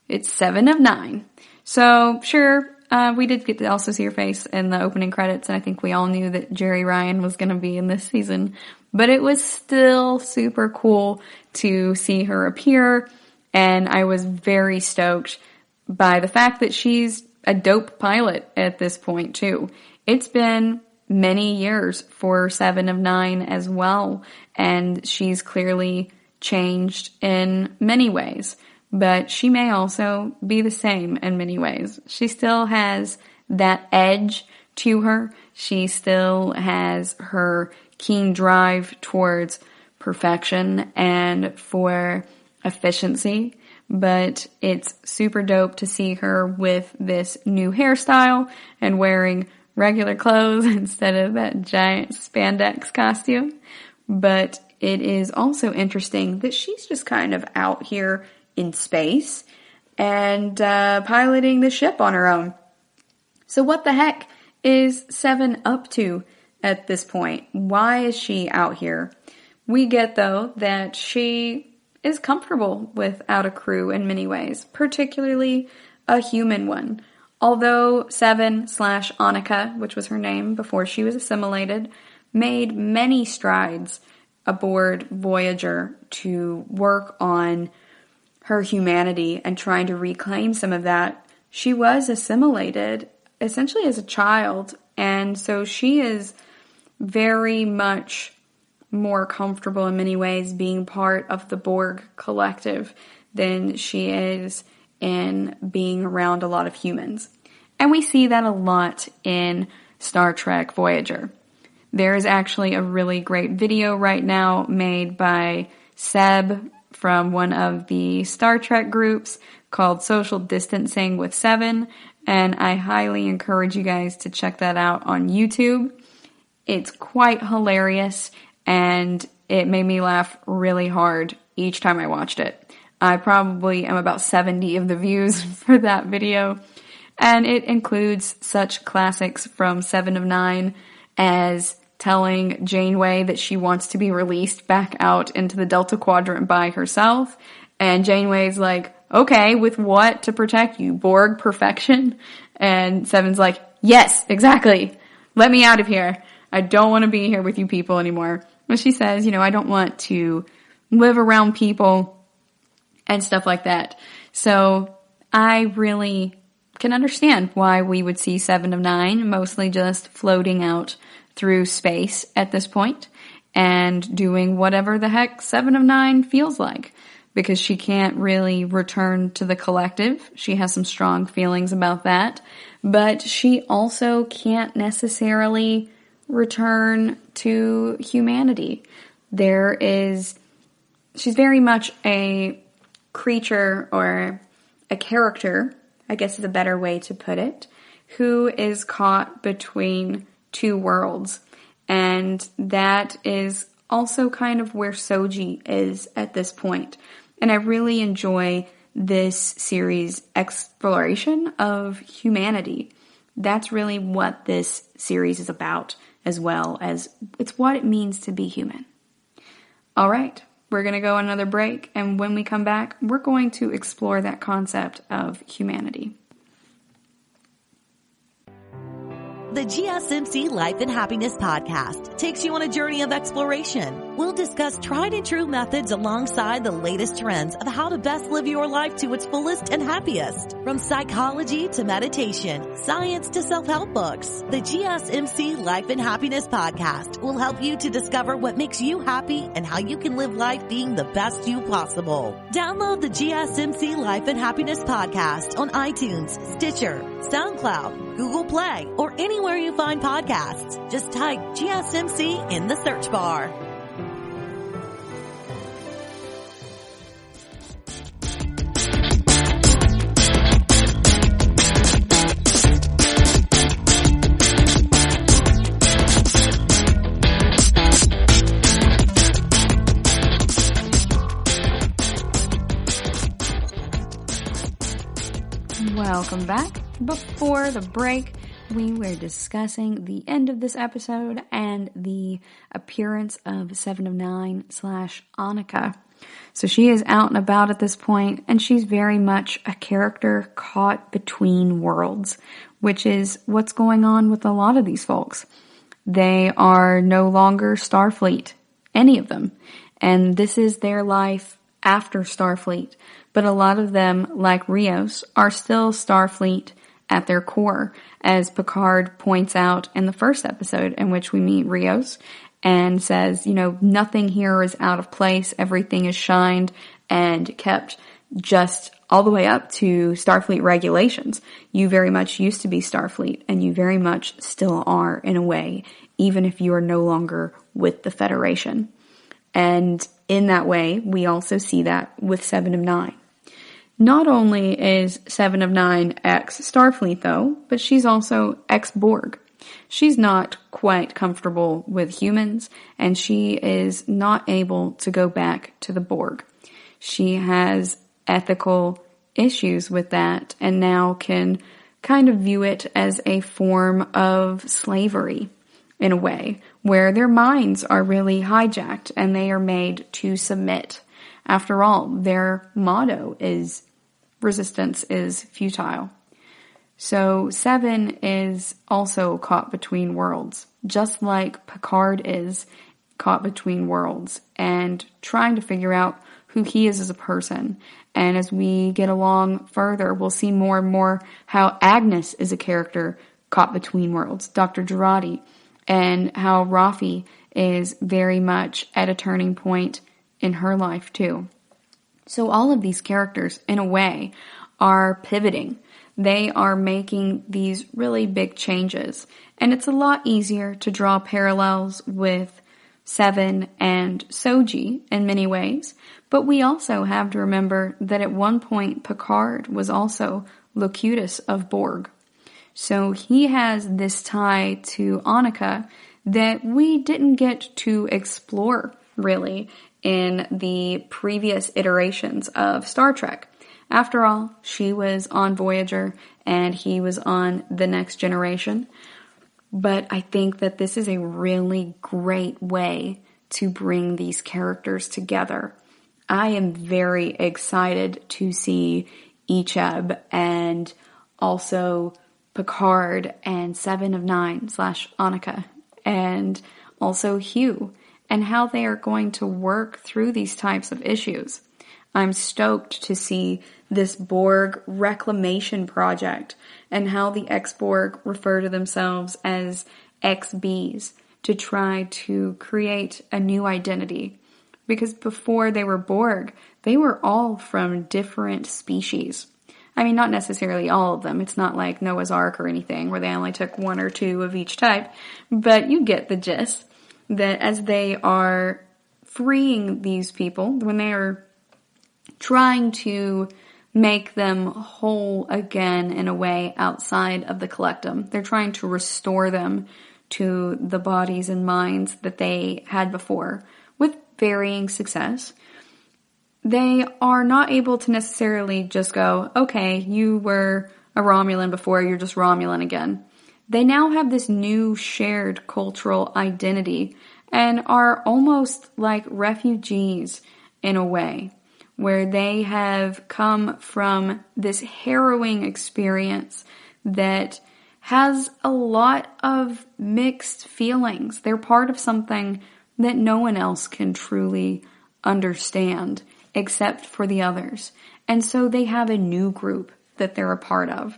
It's 7 of 9. So, sure, we did get to also see her face in the opening credits, and I think we all knew that Jeri Ryan was going to be in this season. But it was still super cool to see her appear, and I was very stoked by the fact that she's a dope pilot at this point, too. It's been many years for 7 of 9 as well, and she's clearly changed in many ways. But she may also be the same in many ways. She still has that edge to her. She still has her keen drive towards perfection and for efficiency. But it's super dope to see her with this new hairstyle and wearing regular clothes instead of that giant spandex costume. But it is also interesting that she's just kind of out here in space and piloting the ship on her own. So what the heck is 7 up to at this point? Why is she out here? We get, though, that she is comfortable without a crew in many ways, particularly a human one. Although 7/Annika, which was her name before she was assimilated, made many strides aboard Voyager to work on her humanity and trying to reclaim some of that, she was assimilated essentially as a child, and so she is very much more comfortable in many ways being part of the Borg collective than she is in being around a lot of humans. And we see that a lot in Star Trek Voyager. There is actually a really great video right now made by Seb from one of the Star Trek groups called Social Distancing with 7, and I highly encourage you guys to check that out on YouTube. It's quite hilarious, and it made me laugh really hard each time I watched it. I probably am about 70 of the views for that video, and it includes such classics from 7 of 9 as telling Janeway that she wants to be released back out into the Delta Quadrant by herself, and Janeway's like, okay, with what to protect you? Borg perfection? And 7's like, yes, exactly. Let me out of here. I don't want to be here with you people anymore. But she says, I don't want to live around people and stuff like that. So I really can understand why we would see 7 of 9 mostly just floating out through space at this point and doing whatever the heck 7 of 9 feels like, because she can't really return to the collective. She has some strong feelings about that, but she also can't necessarily return to humanity. She's very much a creature, or a character, I guess is a better way to put it, who is caught between two worlds. And that is also kind of where Soji is at this point. And I really enjoy this series' exploration of humanity. That's really what this series is about, as well as it's what it means to be human. All right, we're going to go on another break, and when we come back, we're going to explore that concept of humanity. The GSMC Life and Happiness Podcast takes you on a journey of exploration. We'll discuss tried and true methods alongside the latest trends of how to best live your life to its fullest and happiest. From psychology to meditation, science to self-help books, the GSMC Life and Happiness Podcast will help you to discover what makes you happy and how you can live life being the best you possible. Download the GSMC Life and Happiness Podcast on iTunes, Stitcher, SoundCloud, Google Play, or anywhere you find podcasts. Just type GSMC in the search bar. Welcome back. Before the break, we were discussing the end of this episode and the appearance of 7 of 9 / Annika. So she is out and about at this point, and she's very much a character caught between worlds, which is what's going on with a lot of these folks. They are no longer Starfleet, any of them, and this is their life after Starfleet. But a lot of them, like Rios, are still Starfleet at their core, as Picard points out in the first episode in which we meet Rios, and says, nothing here is out of place, everything is shined and kept just all the way up to Starfleet regulations. You very much used to be Starfleet, and you very much still are in a way, even if you are no longer with the Federation. And in that way, we also see that with 7 of 9. Not only is 7 of 9 ex-Starfleet, though, but she's also ex-Borg. She's not quite comfortable with humans, and she is not able to go back to the Borg. She has ethical issues with that, and now can kind of view it as a form of slavery, in a way, where their minds are really hijacked, and they are made to submit. After all, their motto is resistance is futile. So 7 is also caught between worlds, just like Picard is caught between worlds and trying to figure out who he is as a person. And as we get along further, we'll see more and more how Agnes is a character caught between worlds, Dr. Girardi, and how Rafi is very much at a turning point in her life too. So all of these characters, in a way, are pivoting. They are making these really big changes. And it's a lot easier to draw parallels with 7 and Soji in many ways. But we also have to remember that at one point Picard was also Locutus of Borg. So he has this tie to Annika that we didn't get to explore, really, in the previous iterations of Star Trek. After all, she was on Voyager and he was on The Next Generation. But I think that this is a really great way to bring these characters together. I am very excited to see Icheb and also Picard and 7 of 9 / Annika, and also Hugh, and how they are going to work through these types of issues. I'm stoked to see this Borg reclamation project and how the ex-Borg refer to themselves as XBs to try to create a new identity. Because before they were Borg, they were all from different species. I mean, not necessarily all of them. It's not like Noah's Ark or anything where they only took 1 or 2 of each type. But you get the gist that as they are freeing these people, when they are trying to make them whole again in a way outside of the collectum, they're trying to restore them to the bodies and minds that they had before with varying success. They are not able to necessarily just go, okay, you were a Romulan before, you're just Romulan again. They now have this new shared cultural identity and are almost like refugees in a way, where they have come from this harrowing experience that has a lot of mixed feelings. They're part of something that no one else can truly understand except for the others. And so they have a new group that they're a part of.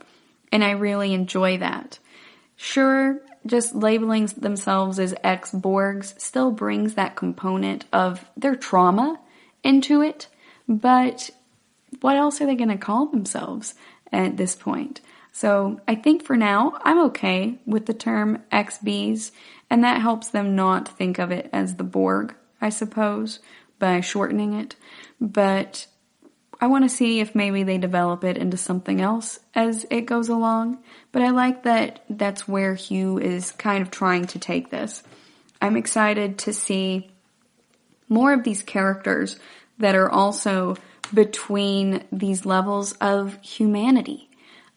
And I really enjoy that. Sure, just labeling themselves as ex-Borgs still brings that component of their trauma into it. But what else are they going to call themselves at this point? So I think for now, I'm okay with the term XBs, and that helps them not think of it as the Borg, I suppose, by shortening it. But I want to see if maybe they develop it into something else as it goes along. But I like that that's where Hugh is kind of trying to take this. I'm excited to see more of these characters that are also between these levels of humanity.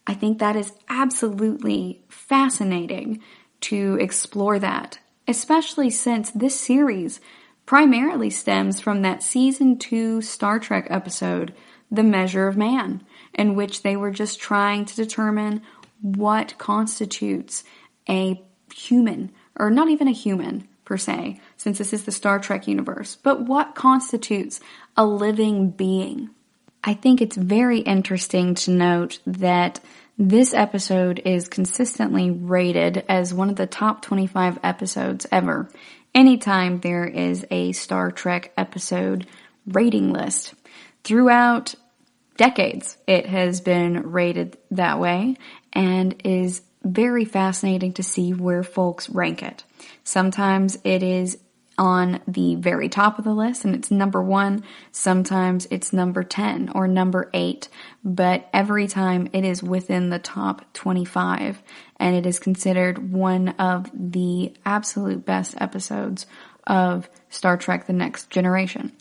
I think that is absolutely fascinating to explore that, especially since this series primarily stems from that season 2 Star Trek episode, The Measure of Man, in which they were just trying to determine what constitutes a human, or not even a human per se, since this is the Star Trek universe, but what constitutes a living being. I think it's very interesting to note that this episode is consistently rated as one of the top 25 episodes ever, anytime there is a Star Trek episode rating list. Throughout decades, it has been rated that way, and is very fascinating to see where folks rank it. Sometimes it is on the very top of the list and it's number 1. Sometimes it's number 10 or number 8, but every time it is within the top 25, and it is considered one of the absolute best episodes of Star Trek: The Next Generation.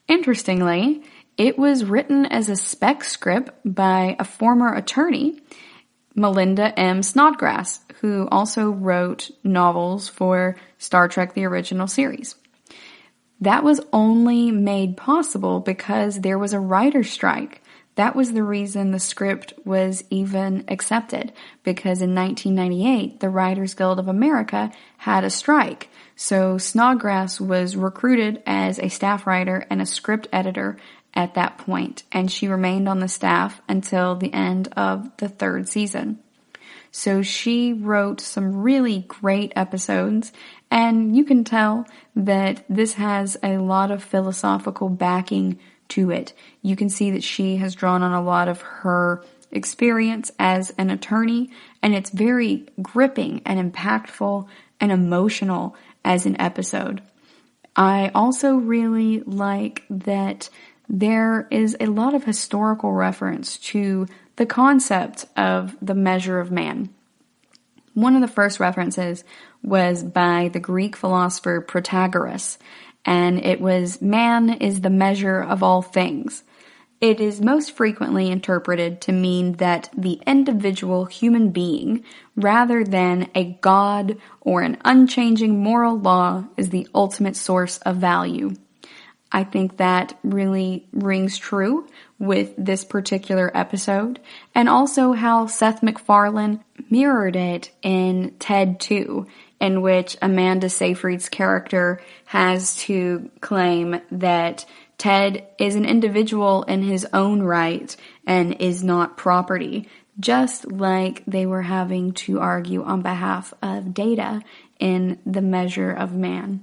Interestingly, it was written as a spec script by a former attorney, Melinda M. Snodgrass, who also wrote novels for Star Trek: The Original Series. That was only made possible because there was a writer's strike. That was the reason the script was even accepted, because in 1998, the Writers Guild of America had a strike. So Snodgrass was recruited as a staff writer and a script editor at that point, and she remained on the staff until the end of the 3rd season. So she wrote some really great episodes, and you can tell that this has a lot of philosophical backing to it. You can see that she has drawn on a lot of her experience as an attorney, and it's very gripping and impactful and emotional as an episode. I also really like that there is a lot of historical reference to the concept of the measure of man. One of the first references was by the Greek philosopher Protagoras, and it was, "Man is the measure of all things." It is most frequently interpreted to mean that the individual human being, rather than a god or an unchanging moral law, is the ultimate source of value. I think that really rings true with this particular episode, and also how Seth MacFarlane mirrored it in Ted 2, in which Amanda Seyfried's character has to claim that Ted is an individual in his own right and is not property, just like they were having to argue on behalf of Data in The Measure of Man.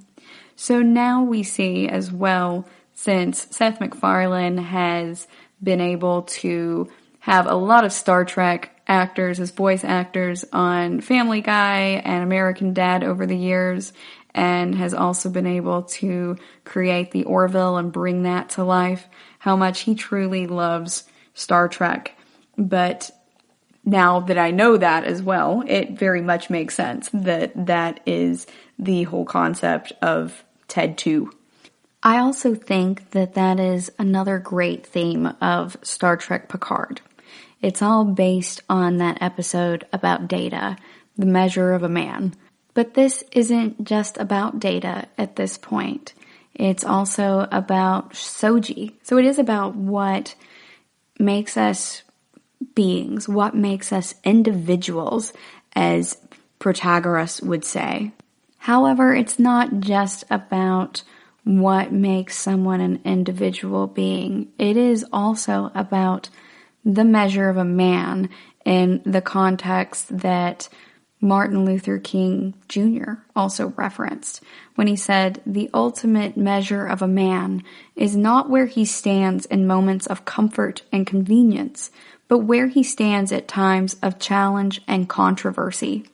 So now we see as well, since Seth MacFarlane has been able to have a lot of Star Trek actors as voice actors on Family Guy and American Dad over the years, and has also been able to create the Orville and bring that to life, how much he truly loves Star Trek. But now that I know that as well, it very much makes sense that that is the whole concept of Ted 2. I also think that that is another great theme of Star Trek Picard. It's all based on that episode about Data, the measure of a man. But this isn't just about Data at this point. It's also about Soji. So it is about what makes us beings, what makes us individuals, as Protagoras would say. However, it's not just about what makes someone an individual being. It is also about the measure of a man in the context that Martin Luther King Jr. also referenced when he said, "The ultimate measure of a man is not where he stands in moments of comfort and convenience, but where he stands at times of challenge and controversy."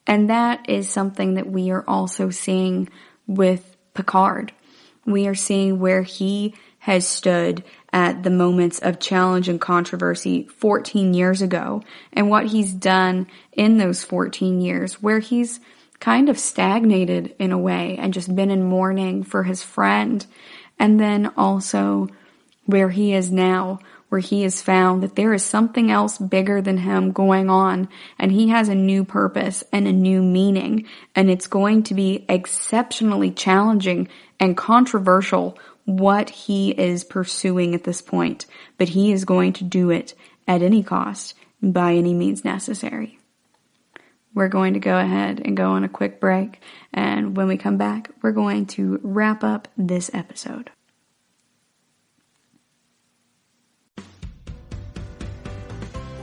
And that is something that we are also seeing with Picard. We are seeing where he has stood at the moments of challenge and controversy 14 years ago, and what he's done in those 14 years, where he's kind of stagnated in a way and just been in mourning for his friend, and then also where he is now, where he has found that there is something else bigger than him going on, and he has a new purpose and a new meaning, and it's going to be exceptionally challenging and controversial what he is pursuing at this point, but he is going to do it at any cost, by any means necessary. We're going to go ahead and go on a quick break, and when we come back, we're going to wrap up this episode.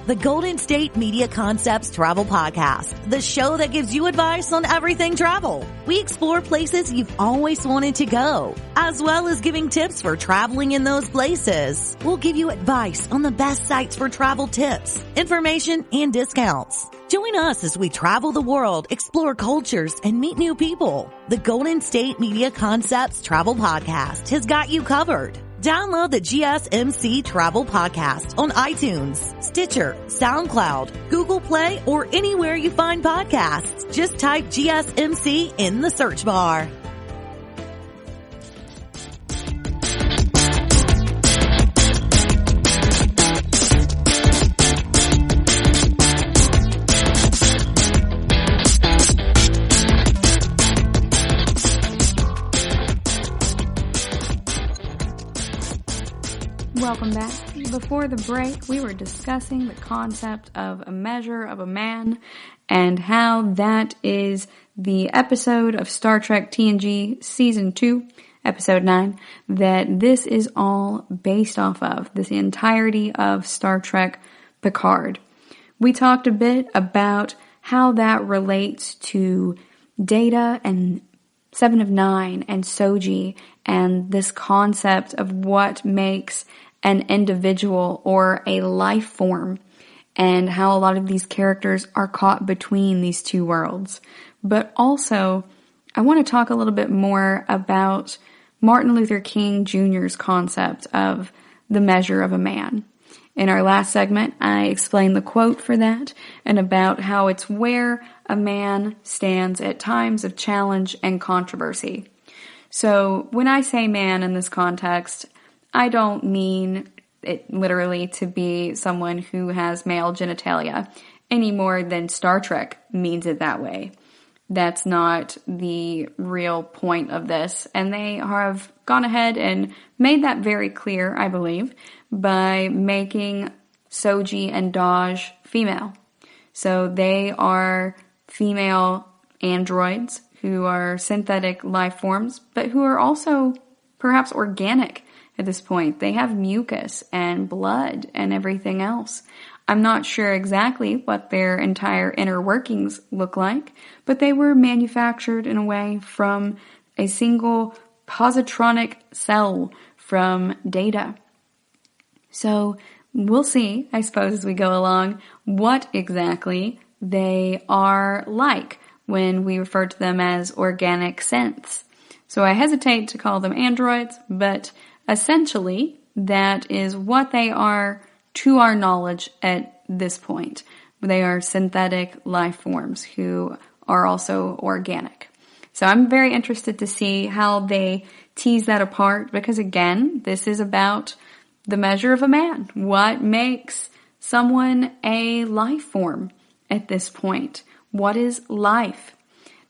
The Golden State Media Concepts Travel Podcast, the show that gives you advice on everything travel. We explore places you've always wanted to go, as well as giving tips for traveling in those places. We'll give you advice on the best sites for travel tips, information, and discounts. Join us as we travel the world, explore cultures, and meet new people. The Golden State Media Concepts Travel Podcast has got you covered. Download the GSMC Travel Podcast on iTunes, Stitcher, SoundCloud, Google Play, or anywhere you find podcasts. Just type GSMC in the search bar. Welcome back. Before the break, we were discussing the concept of a measure of a man and how that is the episode of Star Trek TNG Season 2, Episode 9, that this is all based off of, this entirety of Star Trek Picard. We talked a bit about how that relates to Data and Seven of Nine and Soji and this concept of what makes an individual or a life form, and how a lot of these characters are caught between these two worlds. But also, I want to talk a little bit more about Martin Luther King Jr.'s concept of the measure of a man. In our last segment, I explained the quote for that and about how it's where a man stands at times of challenge and controversy. So when I say man in this context, I don't mean it literally to be someone who has male genitalia any more than Star Trek means it that way. That's not the real point of this. And they have gone ahead and made that very clear, I believe, by making Soji and Daj female. So they are female androids who are synthetic life forms, but who are also perhaps organic at this point. They have mucus and blood and everything else. I'm not sure exactly what their entire inner workings look like, but they were manufactured in a way from a single positronic cell from Data. So we'll see, I suppose, as we go along, what exactly they are like when we refer to them as organic synths. So I hesitate to call them androids, but essentially, that is what they are to our knowledge at this point. They are synthetic life forms who are also organic. So I'm very interested to see how they tease that apart, because again, this is about the measure of a man. What makes someone a life form at this point? What is life?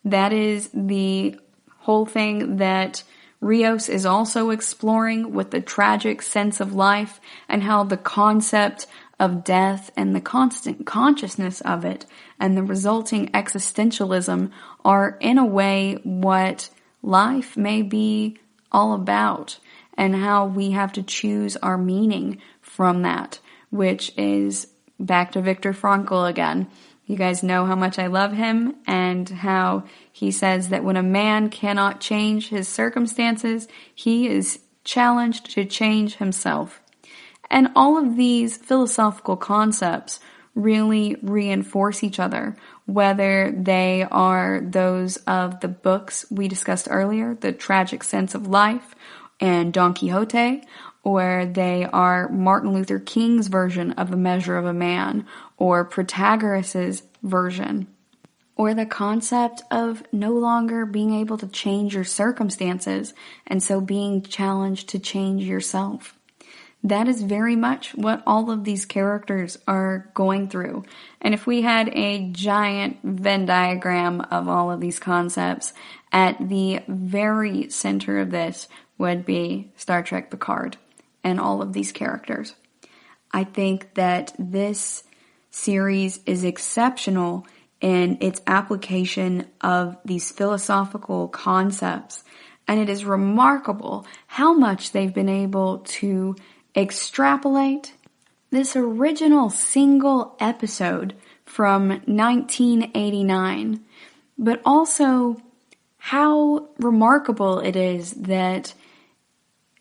That is the whole thing that Rios is also exploring with the tragic sense of life and how the concept of death and the constant consciousness of it and the resulting existentialism are in a way what life may be all about, and how we have to choose our meaning from that, which is back to Viktor Frankl again. You guys know how much I love him and how he says that when a man cannot change his circumstances, he is challenged to change himself. And all of these philosophical concepts really reinforce each other, whether they are those of the books we discussed earlier, The Tragic Sense of Life and Don Quixote, or they are Martin Luther King's version of the measure of a man, or Protagoras' version, or the concept of no longer being able to change your circumstances, and so being challenged to change yourself. that is very much what all of these characters are going through. And if we had a giant Venn diagram of all of these concepts, at the very center of this would be Star Trek Picard and all of these characters. I think that this series is exceptional in its application of these philosophical concepts, and it is remarkable how much they've been able to extrapolate this original single episode from 1989, but also how remarkable it is that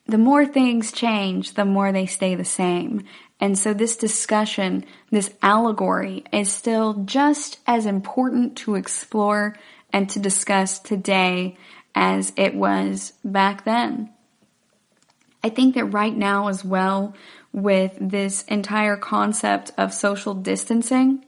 the more things change, the more they stay the same. And so this discussion, this allegory, is still just as important to explore and to discuss today as it was back then. I think that right now as well, with this entire concept of social distancing,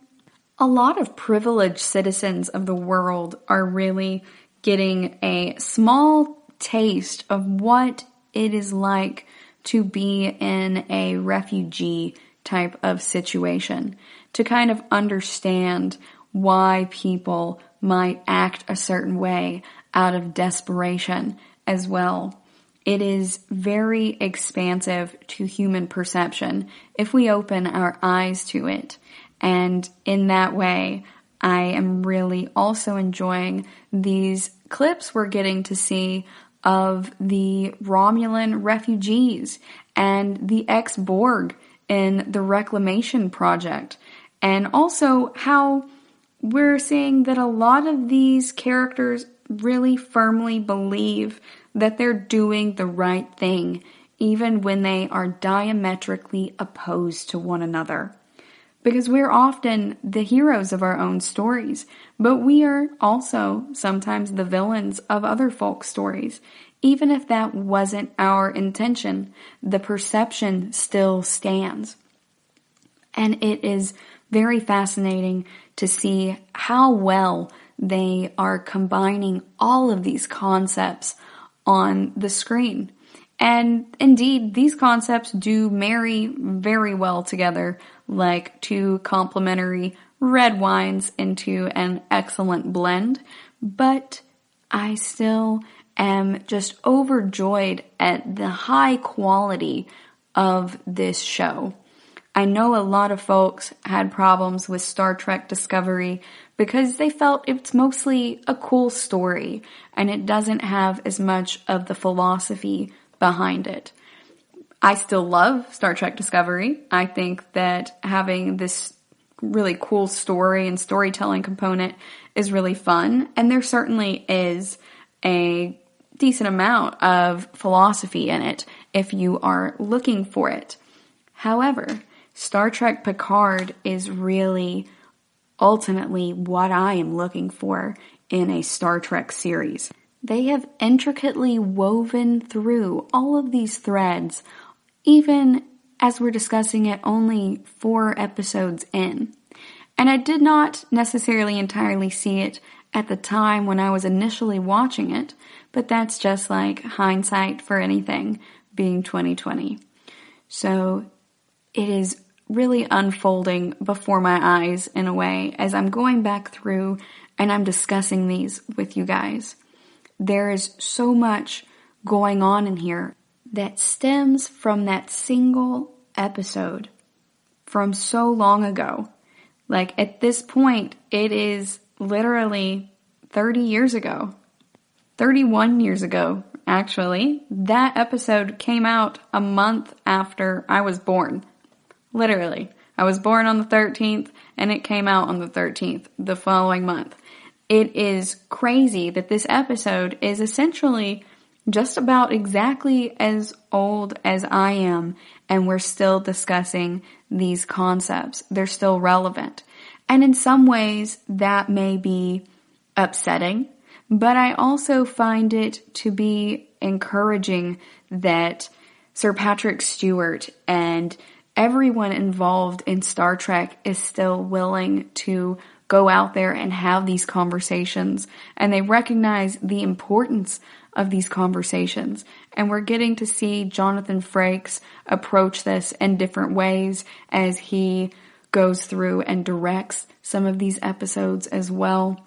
a lot of privileged citizens of the world are really getting a small taste of what it is like to be in a refugee type of situation, to kind of understand why people might act a certain way out of desperation as well. It is very expansive to human perception if we open our eyes to it. And in that way, I am really also enjoying these clips we're getting to see of the Romulan refugees and the ex-Borg in the Reclamation Project. And also how we're seeing that a lot of these characters really firmly believe that they're doing the right thing, even when they are diametrically opposed to one another. Because we're often the heroes of our own stories, but we are also sometimes the villains of other folks' stories. Even if that wasn't our intention, the perception still stands. And it is very fascinating to see how well they are combining all of these concepts on the screen. And indeed, these concepts do marry very well together, like two complementary red wines into an excellent blend. But I still am just overjoyed at the high quality of this show. I know a lot of folks had problems with Star Trek Discovery because they felt it's mostly a cool story and it doesn't have as much of the philosophy behind it. I still love Star Trek Discovery. I think that having this really cool story and storytelling component is really fun, and there certainly is a decent amount of philosophy in it if you are looking for it. However, Star Trek Picard is really ultimately what I am looking for in a Star Trek series. They have intricately woven through all of these threads, even as we're discussing it only 4 episodes in. And I did not necessarily entirely see it at the time when I was initially watching it, but that's just like hindsight for anything being 2020. So it is really unfolding before my eyes in a way as I'm going back through and I'm discussing these with you guys. There is so much going on in here that stems from that single episode from so long ago. Like at this point, it is literally 30 years ago. 31 years ago, actually. That episode came out a month after I was born. Literally. I was born on the 13th, and it came out on the 13th, the following month. It is crazy that this episode is essentially just about exactly as old as I am, and we're still discussing these concepts. They're still relevant. And in some ways, that may be upsetting, but I also find it to be encouraging that Sir Patrick Stewart and everyone involved in Star Trek is still willing to go out there and have these conversations, and they recognize the importance of these conversations. And we're getting to see Jonathan Frakes approach this in different ways as he goes through and directs some of these episodes as well.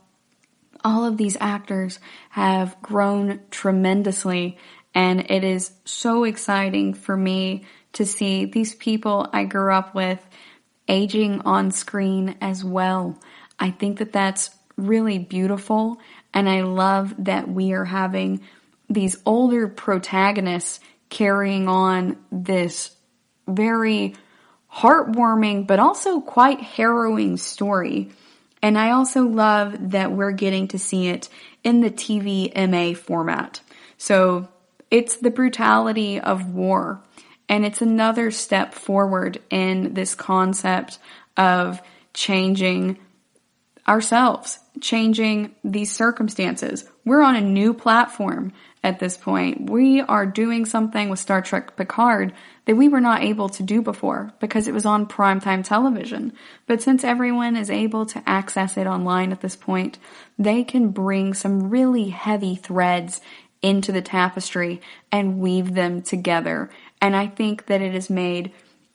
All of these actors have grown tremendously, and it is so exciting for me to see these people I grew up with aging on screen as well. I think that that's really beautiful, and I love that we are having these older protagonists carrying on this very heartwarming but also quite harrowing story. And I also love that we're getting to see it in the TVMA format. So it's the brutality of war, and it's another step forward in this concept of changing ourselves, changing these circumstances. We're on a new platform at this point. We are doing something with Star Trek Picard that we were not able to do before because it was on primetime television. But since everyone is able to access it online at this point, they can bring some really heavy threads into the tapestry and weave them together. And I think that it is made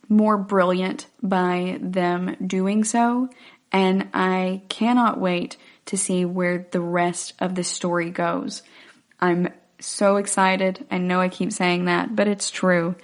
more brilliant by them doing so. And I cannot wait to see where the rest of the story goes. I'm so excited. I know I keep saying that, but it's true,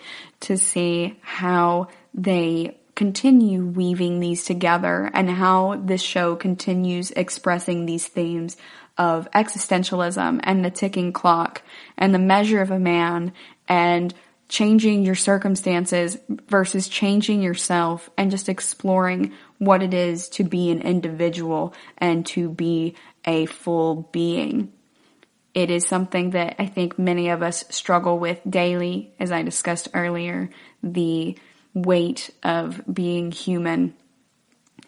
to see how they continue weaving these together and how this show continues expressing these themes of existentialism and the ticking clock and the measure of a man and changing your circumstances versus changing yourself, and just exploring what it is to be an individual and to be a full being. It is something that I think many of us struggle with daily, as I discussed earlier, the weight of being human.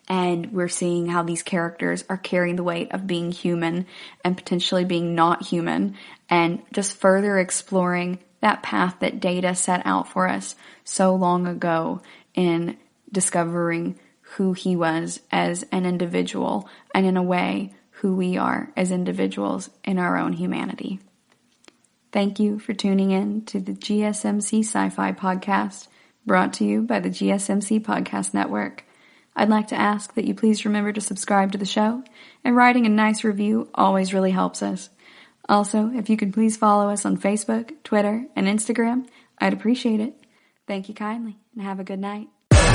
And we're seeing how these characters are carrying the weight of being human and potentially being not human, and just further exploring that path that Data set out for us so long ago in discovering who he was as an individual, and in a way, who we are as individuals in our own humanity. Thank you for tuning in to the GSMC Sci-Fi Podcast, brought to you by the GSMC Podcast Network. I'd like to ask that you please remember to subscribe to the show, and writing a nice review always really helps us. Also, if you could please follow us on Facebook, Twitter, and Instagram, I'd appreciate it. Thank you kindly, and have a good night.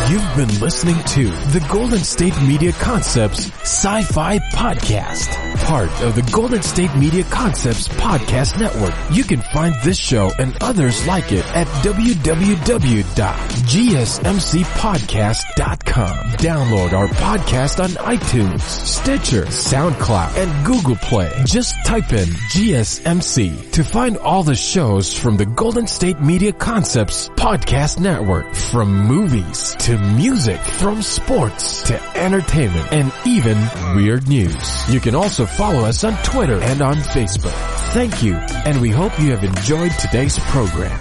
You've been listening to the Golden State Media Concepts Sci-Fi Podcast, part of the Golden State Media Concepts Podcast Network. You can find this show and others like it at www.gsmcpodcast.com. Download our podcast on iTunes, Stitcher, SoundCloud, and Google Play. Just type in GSMC to find all the shows from the Golden State Media Concepts Podcast Network, from movies to music, from sports to entertainment, and even weird news. You can also follow us on Twitter and on Facebook. Thank you, and we hope you have enjoyed today's program.